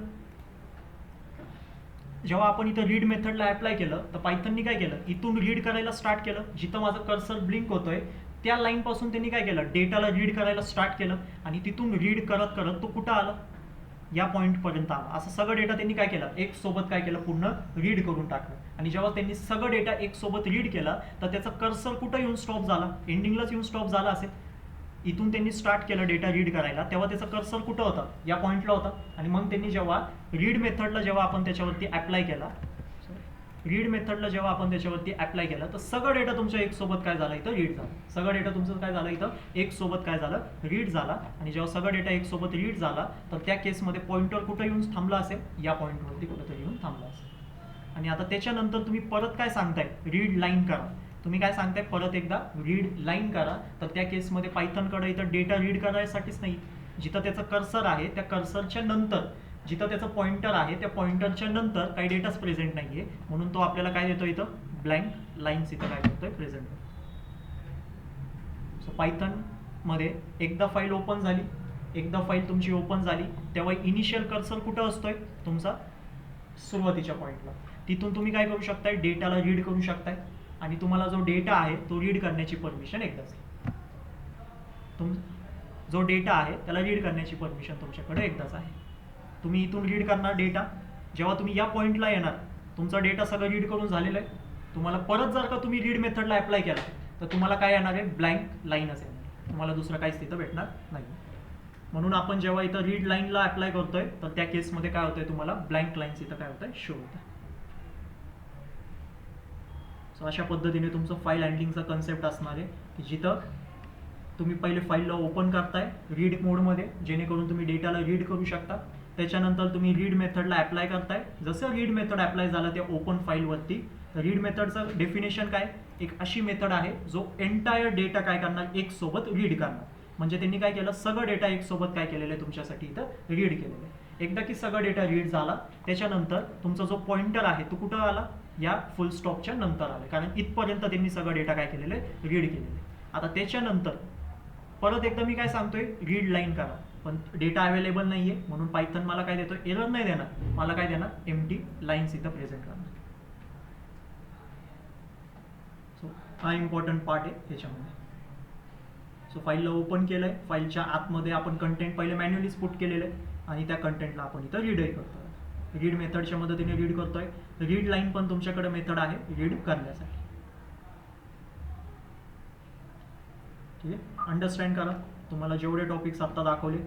जेव्हा आपण इथं रीड मेथडला अप्लाय केलं तर पायथननी काय केलं, इथून रीड करायला स्टार्ट केलं. जिथं माझं कर्सर ब्लिंक होतोय त्या लाईन पासून त्यांनी काय केलं, डेटाला रीड करायला स्टार्ट केलं. आणि तिथून रीड करत करत तो कुठं आला, या पॉईंट पर्यंत आला. असं सगळं डेटा त्यांनी काय केलं, एक सोबत काय केलं, पूर्ण रीड करून टाकलं. आणि जेव्हा त्यांनी सगळं डेटा एक सोबत रीड केला तर त्याचा कर्सर कुठं येऊन स्टॉप झाला, एंडिंगलाच येऊन स्टॉप झाला असेल. इथून त्यांनी स्टार्ट केलं डेटा रीड करायला, तेव्हा त्याचा कर्सर कुठं होता, या पॉईंटला होता. आणि मग त्यांनी जेव्हा रीड मेथडला जेव्हा आपण त्याच्यावरती अप्लाय केला, अप्लाय केला, तर सगळं डेटा तुमच्या एक सोबत काय झाला इथं रीड झाला. सगळं डेटा तुमचं काय झालं इथं एक सोबत काय झालं रीड झाला. आणि जेव्हा सगळं डेटा एक सोबत रीड झाला, तर त्या केसमध्ये पॉइंटर कुठं येऊन थांबला असेल, या पॉईंटवरती कुठंतरी येऊन थांबला असेल. आणि आता त्याच्यानंतर तुम्ही परत काय सांगताय, रीड लाईन करा. तुम्ही काय सांगताय, परत एकदा रीड लाईन करा. तर त्या केसमध्ये पायथनकडे इथं डेटा रीड करायसाठीच नाही, जिथं त्याचं कर्सर आहे त्या कर्सरच्या नंतर जिथं त्याचं पॉइंटर आहे त्या पॉइंटरच्या नंतर काही डेटाच प्रेझेंट नाहीये, म्हणून तो आपल्याला काय देतो इथं ब्लँक लाईन्स इथं काय करतोय प्रेझेंट. सो पायथन मध्ये एकदा फाईल ओपन झाली, तुमची ओपन झाली, तेव्हा इनिशियल कर्सर कुठं असतोय तुमचा सुरुवातीच्या पॉईंटला. तिथून तुम्ही काय करू शकताय, डेटाला रीड करू शकताय. आणि तुम्हाला जो डेटा आहे तो रीड करण्याची परमिशन एकदाच, जो डेटा आहे त्याला रीड करण्याची परमिशन तुमच्याकडे एकदाच आहे. तुम्ही इथून रीड करणार डेटा, जेव्हा तुम्ही या पॉईंटला येणार तुमचा डेटा सगळं रीड करून झालेला आहे. तुम्हाला परत जर का तुम्ही रीड मेथडला अप्लाय केला तर तुम्हाला काय येणार आहे, ब्लँक लाईनच येणार, तुम्हाला दुसरं काहीच तिथं भेटणार नाही. म्हणून आपण जेव्हा इथं रीड लाईनला अप्लाय करतोय तर त्या केसमध्ये काय होतंय, तुम्हाला ब्लँक लाईन्स इथं काय होतंय शो होतं. सो अशा पद्धतीने तुमचं फाईल हँडलिंगचा कन्सेप्ट असणार आहे, की जिथं तुम्ही पहिले फाईलला ओपन करताय रीड मोडमध्ये, जेणेकरून तुम्ही डेटाला रीड करू शकता. त्याच्यानंतर तुम्ही रीड मेथडला अप्लाय करताय. जसं रीड मेथड अप्लाय झालं त्या ओपन फाईलवरती, रीड मेथडचं डेफिनेशन काय, एक अशी मेथड आहे जो एंटायर डेटा काय करणार, एक सोबत रीड करणार. म्हणजे त्यांनी काय केलं, सगळं डेटा एक सोबत काय केलेलं आहे तुमच्यासाठी इथं रीड केलेलं आहे. एकदा की सगळं डेटा रीड झाला, त्याच्यानंतर तुमचा जो पॉइंटर आहे तो कुठं आला, या फुल स्टॉपच्या नंतर आला, कारण इथपर्यंत त्यांनी सगळं डेटा काय केलेलं आहे रीड केलेलं आहे. आता त्याच्यानंतर परत एकदा मी काय सांगतोय, रीड लाईन करा, पण डेटा अवेलेबल नाहीये, म्हणून पायथन मला काय देतोय, एरर नाही देणार, मला काय देणार, एम्प्टी लाईन्स इथं प्रेझेंट करणार. सो हा इम्पॉर्टंट पार्ट आहे ह्याच्यामध्ये. सो फाईलला ओपन केलंय, फाईलच्या आतमध्ये आपण कंटेंट पहिले मॅन्युअलीच पुट केलेलं आहे, आणि त्या कंटेंटला आपण इथं रीडही करतोय. रीड मेथडच्या मदतीने रीड करतोय. रीड लाईन पण तुमच्याकडे मेथड आहे रीड करण्यासाठी. ठीक आहे, अंडरस्टँड करा. तुम्हाला जेवढे टॉपिक्स आत्ता दाखवले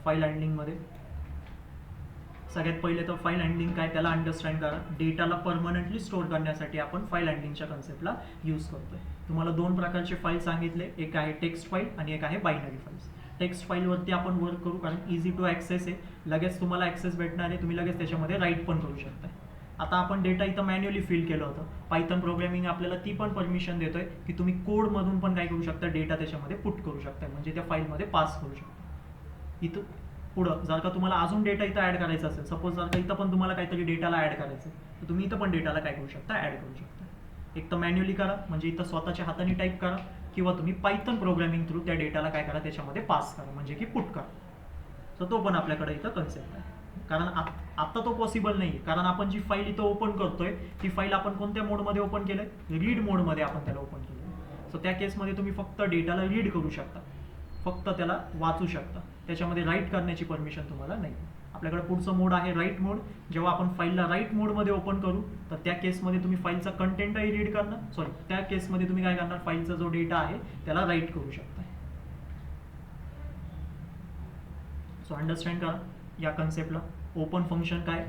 फाईल हँडलिंगमध्ये, सगळ्यात पहिले तर फाईल हँडलिंग काय त्याला अंडरस्टँड करा. डेटाला परमनंटली स्टोअर करण्यासाठी आपण फाईल हँडलिंगच्या कन्सेप्टला यूज करतोय. तुम्हाला दोन प्रकारचे फाईल सांगितले, एक आहे टेक्स्ट फाईल आणि एक आहे बायनरी फाईल्स. टेक्स्ट फाईलवरती आपण वर्क करू, कारण इझी टू ॲक्सेस आहे, लगेच तुम्हाला ॲक्सेस भेटणार आहे, तुम्ही लगेच त्याच्यामध्ये राईट पण करू शकता. आता आपण डेटा इथं मॅन्युअली फिल केलं होतं. पायथन प्रोग्रामिंग आपल्याला ती पण परमिशन देतोय की तुम्ही कोडमधून पण काय करू शकता, डेटा त्याच्यामध्ये पुट करू शकता, म्हणजे त्या फाईलमध्ये पास करू शकता. इथं पुढं जर का तुम्हाला अजून डेटा इथं ॲड करायचा असेल, सपोज जर का इथं पण तुम्हाला काहीतरी डेटाला ॲड करायचं तर तुम्ही इथं पण डेटाला काय करू शकता, ॲड करू शकता. एक तर मॅन्युअली करा, म्हणजे इथं स्वतःच्या हाताने टाईप करा, किंवा तुम्ही पायथन प्रोग्रामिंग थ्रू त्या डेटाला काय करा, त्याच्यामध्ये पास करा, म्हणजे की पुट करा. तर तो पण आपल्याकडे इथं कन्सेप्ट आहे. कारण आता तो पॉसिबल नाही, कारण आपण जी फाईल इथं ओपन करतोय ती फाईल आपण कोणत्या मोडमध्ये ओपन केलंय, रीड मोडमध्ये आपण त्याला ओपन केलं. सो त्या केसमध्ये तुम्ही फक्त डेटाला रीड करू शकता, फक्त त्याला वाचू शकता, त्याच्यामध्ये राईट करण्याची परमिशन तुम्हाला नाही. आपल्याकडे पुढचं मोड आहे राईट मोड. जेव्हा आपण फाईलला राईट मोडमध्ये ओपन करू तर त्या केसमध्ये तुम्ही फाईलचा कंटेंटही रीड करणार, त्या केसमध्ये तुम्ही काय करणार, फाईलचा जो डेटा आहे त्याला राईट करू शकता. सो अंडरस्टँड करा या कन्सेप्टला. ओपन फंक्शन काय,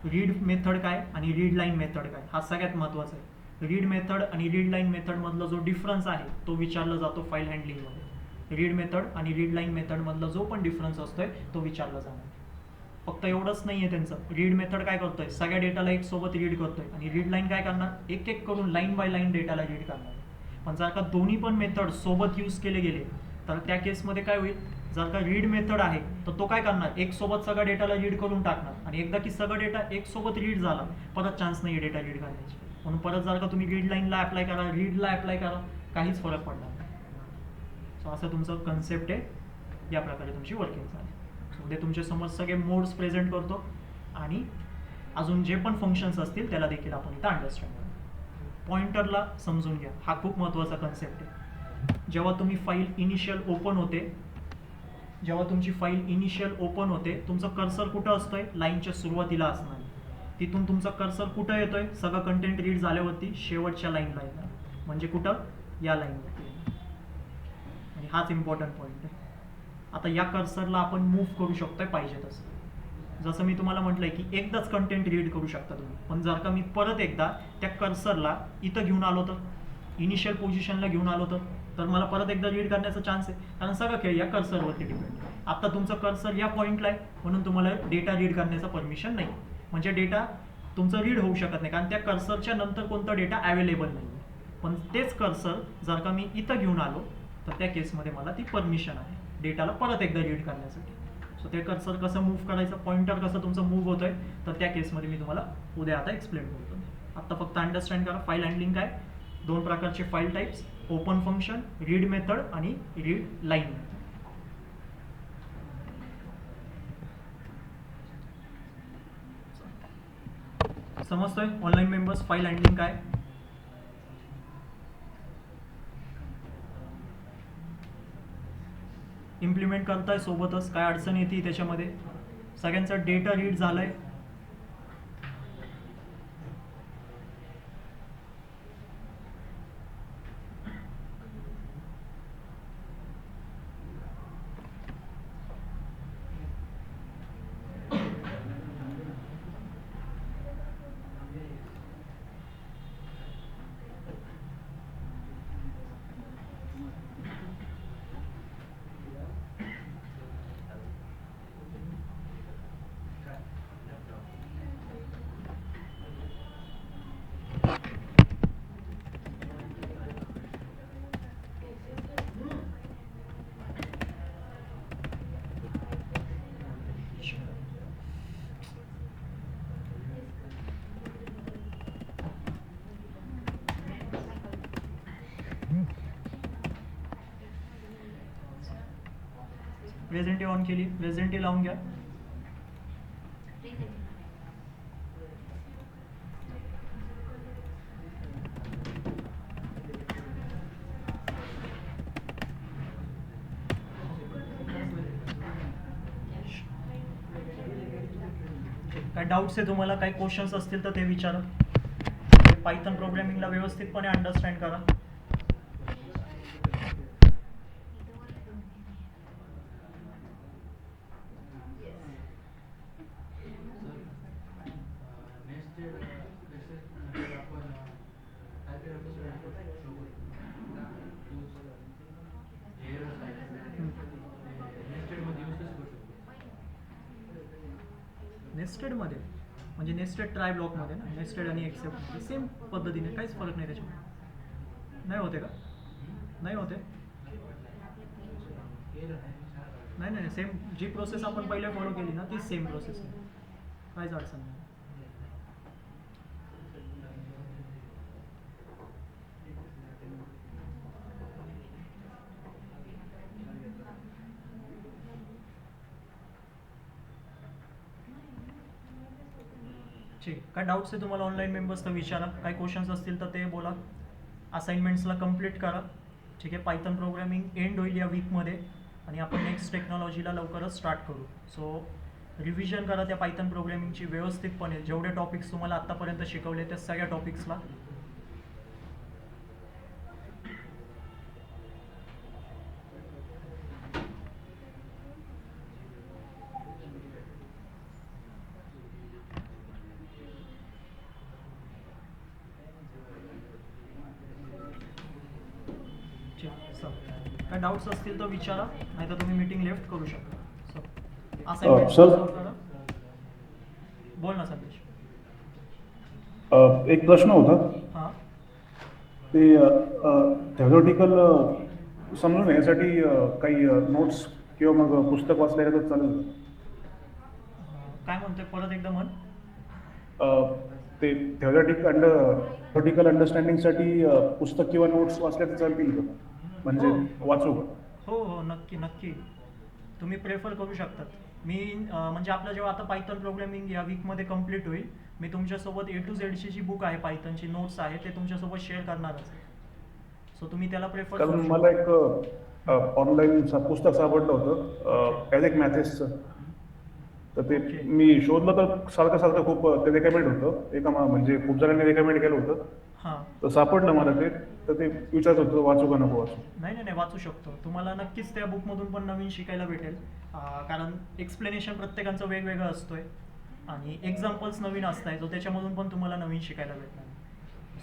रीड मेथड काय आणि रीड लाईन मेथड काय, हा सगळ्यात महत्त्वाचा आहे. रीड मेथड आणि रीड लाईन मेथडमधला जो डिफरन्स आहे तो विचारला जातो फाईल हँडलिंगमध्ये. रीड मेथड आणि रीड लाईन मेथडमधला जो पण डिफरन्स असतोय तो विचारला जाणार. फक्त एवढंच नाही आहे त्यांचं. रीड मेथड काय करतोय, सगळ्या डेटाला एक सोबत रीड करतोय, आणि रीड लाईन काय करणार, एक एक करून लाईन बाय लाईन डेटाला रीड करणार. पण जर का दोन्ही पण मेथड सोबत यूज केले गेले तर त्या केसमध्ये काय होईल, जर का रीड मेथड आहे तर तो काय करणार, एक सोबत सगळ्या डेटाला रीड करून टाकणार, आणि एकदा की सगळं डेटा एक सोबत रीड झाला परत चान्स नाही डेटा रीड करण्याची. म्हणून परत जर का तुम्ही रीड लाईनला अप्लाय करा, रीडला अप्लाय करा, काहीच फरक पडणार नाही. सो असं तुमचं कन्सेप्ट आहे, या प्रकारे तुमची वर्किंग झाली. सो उद्या तुमच्या समोर सगळे मोड्स प्रेझेंट करतो, आणि अजून जे पण फंक्शन्स असतील त्याला देखील आपण इथं अंडरस्टँड करू. पॉइंटरला समजून घ्या, हा खूप महत्त्वाचा कन्सेप्ट आहे. जेव्हा तुम्ही फाईल इनिशियल ओपन होते, जेव्हा तुमची फाईल इनिशियल ओपन होते, तुमचं कर्सर कुठं असतोय, लाईनच्या सुरुवातीला असणार. तिथून तुमचा कर्सर कुठं येतोय, सगळं कंटेंट रीड झाल्यावरती शेवटच्या लाईनला येणार, म्हणजे कुठं, या लाईनवरती. आणि हाच इम्पॉर्टंट पॉईंट आहे. आता या कर्सरला आपण मूव्ह करू शकतोय पाहिजे तसं. जसं मी तुम्हाला म्हटलंय की एकदाच कंटेंट रीड करू शकता तुम्ही, पण जर का मी परत एकदा त्या कर्सरला इथं घेऊन आलो तर इनिशियल पोझिशनला घेऊन आलो तर मला परत एकदा रीड करण्याचा चान्स आहे, कारण सगळं खेळ या कर्सरवरती डिपेंड. आता तुमचं कर्सर या पॉईंटला आहे म्हणून तुम्हाला डेटा रीड करण्याचं परमिशन नाही, म्हणजे डेटा तुमचं रीड होऊ शकत नाही, कारण त्या कर्सरच्या नंतर कोणता डेटा अवेलेबल नाही. पण तेच कर्सर जर का मी इथं घेऊन आलो तर त्या केसमध्ये मला ती परमिशन आहे डेटाला परत एकदा रीड करण्यासाठी. सो ते कर्सर कसं मूव्ह करायचं, पॉइंटर कसं तुमचं मूव्ह होत आहे, तर त्या केसमध्ये मी तुम्हाला उद्या आता एक्सप्लेन करतो. आता फक्त अंडरस्टँड करा फाईल हँडलिंग काय. 2 प्रकारचे file types, open function, read method आणि रीड लाईन. समजतोय ऑनलाईन मेंबर्स फाईल हँडलिंग काय. इम्प्लिमेंट करताय सोबतच, काय अडचण येते त्याच्यामध्ये. सगळ्यांचा डेटा रीड झालाय. प्रेझेंटी ऑन केली, प्रेझेंटी लावून घ्या. काय डाऊट्स आहे तुम्हाला, काही क्वेश्चन्स असतील तर ते विचारा. पायथन प्रोग्रामिंगला व्यवस्थितपणे अंडरस्टँड करा. नेस्टेडमध्ये म्हणजे नेस्टेड ट्राय ब्लॉकमध्ये ना, नेस्टेड आणि एक्सेप्ट सेम पद्धतीने काहीच फरक नाही त्याच्यामध्ये. नाही होते का, नाही होते. नाही नाही सेम जी प्रोसेस आपण पहिले फॉलो केली ना तीच सेम प्रोसेस आहे, काहीच अडचण नाही. ठीक, काय डाऊट्स आहे तुम्हाला ऑनलाईन मेंबर्स तर विचारा. काही क्वेश्चन्स असतील तर ते बोला. असाइनमेंट्सला कंप्लीट करा. ठीक आहे, पायथन प्रोग्रामिंग एंड होईल या वीकमध्ये आणि आपण नेक्स्ट टेक्नॉलॉजीला लवकरच स्टार्ट करू. सो रिव्हिजन करा त्या पायथन प्रोग्रामिंगची व्यवस्थितपणे. जेवढे टॉपिक्स तुम्हाला आत्तापर्यंत शिकवले त्या सगळ्या टॉपिक्सला काय डाऊट्स असतील तर विचारा, नाही तर तुम्ही मीटिंग लेफ्ट करू शकता. सर बोल ना संदेश. एक प्रश्न होता. हां, ते थेरॉटिकल समजून घेण्यासाठी काही नोट्स किंवा मग पुस्तक वाचलं तर चालेल का? काय म्हणतोय परत एकदा म्हण. ते थेरॉटिकल अंडरस्टँडिंगसाठी पुस्तक किंवा नोट्स वाचल्या तर चालतील का, म्हणजे वाचू का? हो हो नक्की नक्की तुम्ही प्रेफर करू शकतात. मी म्हणजे आपलं जेव्हा आता पायथन प्रोग्रामिंग या वीकमध्ये कंप्लीट होईल, मी तुमच्यासोबत A to Z ची जी बुक आहे पायथनची नोट्स आहे ते तुमच्यासोबत शेअर करणारच. सो तुम्ही त्याला प्रेफर करू कारण शकता. मला एक ऑनलाईन पुस्तक सापडलं होतं ॲलेक मॅथेसचं. तर ते Okay. मी शोधलं तर सारखं सारखं खूप ते रेकमेंड होतं म्हणजे खूप जणांनी रेकमेंड केलं होतं. हां. तर सापडलं मला ते, तर ते विचारत होतं वाचू का नको वाचू. नाही वाचू शकतो. तुम्हाला नक्कीच त्या बुकमधून पण नवीन शिकायला भेटेल. कारण एक्सप्लेनेशन प्रत्येकाचं वेगवेगळं असतोय आणि एक्झाम्पल्स नवीन असताय जो त्याच्यामधून पण तुम्हाला नवीन शिकायला भेटणार.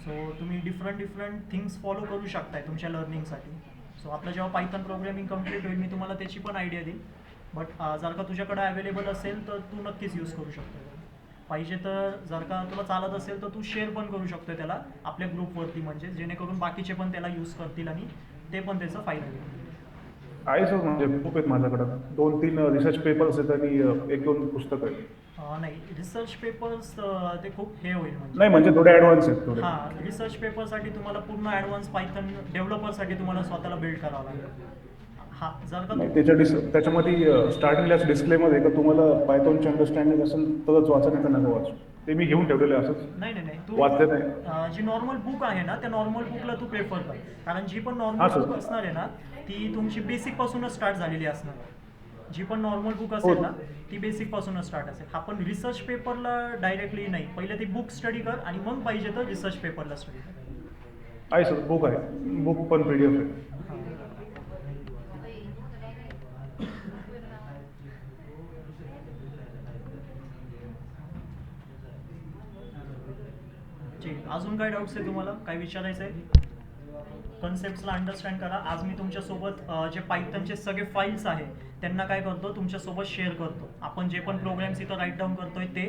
सो तुम्ही डिफरंट थिंग्स फॉलो करू शकताय तुमच्या लर्निंगसाठी. सो आपलं जेव्हा पायथन प्रोग्रामिंग कम्प्लीट होईल मी तुम्हाला त्याची पण आयडिया देईल. बट जर का तुझ्याकडे अवेलेबल असेल तर तू नक्कीच यूज करू शकतो. पाहिजे तर जर का तुला चालत असेल तर तू शेअर पण करू शकतोय त्याला आपल्या ग्रुपवरती, म्हणजे जेणेकरून बाकीचे पण त्याला यूज करतील आणि ते पण त्याचा फायदा घेतील. आहे सर, म्हणजे खूप आहेत माझ्याकडं 2-3 रिसर्च पेपर्स आहेत आणि 1-2 पुस्तकं आहेत. नाही रिसर्च पेपर्स ते खूप हे होईल म्हणजे. नाही म्हणजे थोडे ॲडव्हान्स आहेत थोडे. हां रिसर्च पेपरसाठी तुम्हाला पूर्ण ॲडव्हान्स पायथन डेव्हलपरसाठी तुम्हाला स्वतःला बिल्ड करावं लागेल. हां जर का नाही त्याच्यामध्ये स्टार्टिंगलाच डिस्क्लेमर आहे का तुम्हाला पायथॉनची अंडरस्टँडिंग असेल तरच वाचा, नाही तर नका वाचू. ते मी घेऊन ठेवलेलं आहे असंच. नाही तू वाचलं नाही. जी नॉर्मल बुक आहे ना त्या नॉर्मल बुकला तू प्रेफर कर. कारण जी पण हां, नॉर्मल सर. बुक असणार आहे ना ती तुमची बेसिक पासूनच स्टार्ट झालेली असणार. जी पण नॉर्मल बुक हो. असेल ना ती बेसिक पासूनच स्टार्ट असेल. आपण रिसर्च पेपरला डायरेक्टली नाही, पहिले ती बुक स्टडी कर आणि मग पाहिजे तर रिसर्च पेपरला स्टडी कर. आहे सर, बुक आहे. बुक पण PDF आहे. ठीक. अजून काय डाऊट्स आहे तुम्हाला, काय विचारायचं आहे? कन्सेप्ट्सला अंडरस्टँड करा. आज मी तुमच्यासोबत जे पायथनचे सगळे फाईल्स आहेत त्यांना काय करतो तुमच्यासोबत शेअर करतो. आपण जे पण प्रोग्राम्स इथं राईट डाऊन करतोय ते,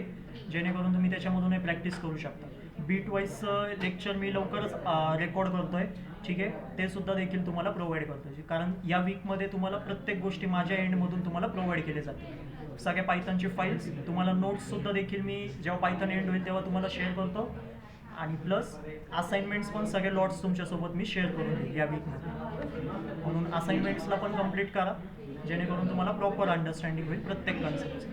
जेणेकरून तुम्ही त्याच्यामधूनही प्रॅक्टिस करू शकता. बीट वाईज लेक्चर मी लवकरच रेकॉर्ड करतोय, ठीक आहे. ते सुद्धा देखील तुम्हाला प्रोव्हाइड करतोय, कारण या वीकमध्ये तुम्हाला प्रत्येक गोष्टी माझ्या एंडमधून तुम्हाला प्रोव्हाइड केले जातील. सगळ्या पायथनचे फाईल्स, तुम्हाला नोट्ससुद्धा देखील मी जेव्हा पायथन एंड होईल तेव्हा तुम्हाला शेअर करतो. आणि प्लस असाइनमेंट्स पण सगळे लॉट्स तुमच्यासोबत मी शेअर करून देईल या वीकमध्ये. म्हणून असाइनमेंट्सला पण कंप्लीट करा, जेणेकरून तुम्हाला प्रॉपर अंडरस्टँडिंग होईल प्रत्येक कन्सेप्टचं.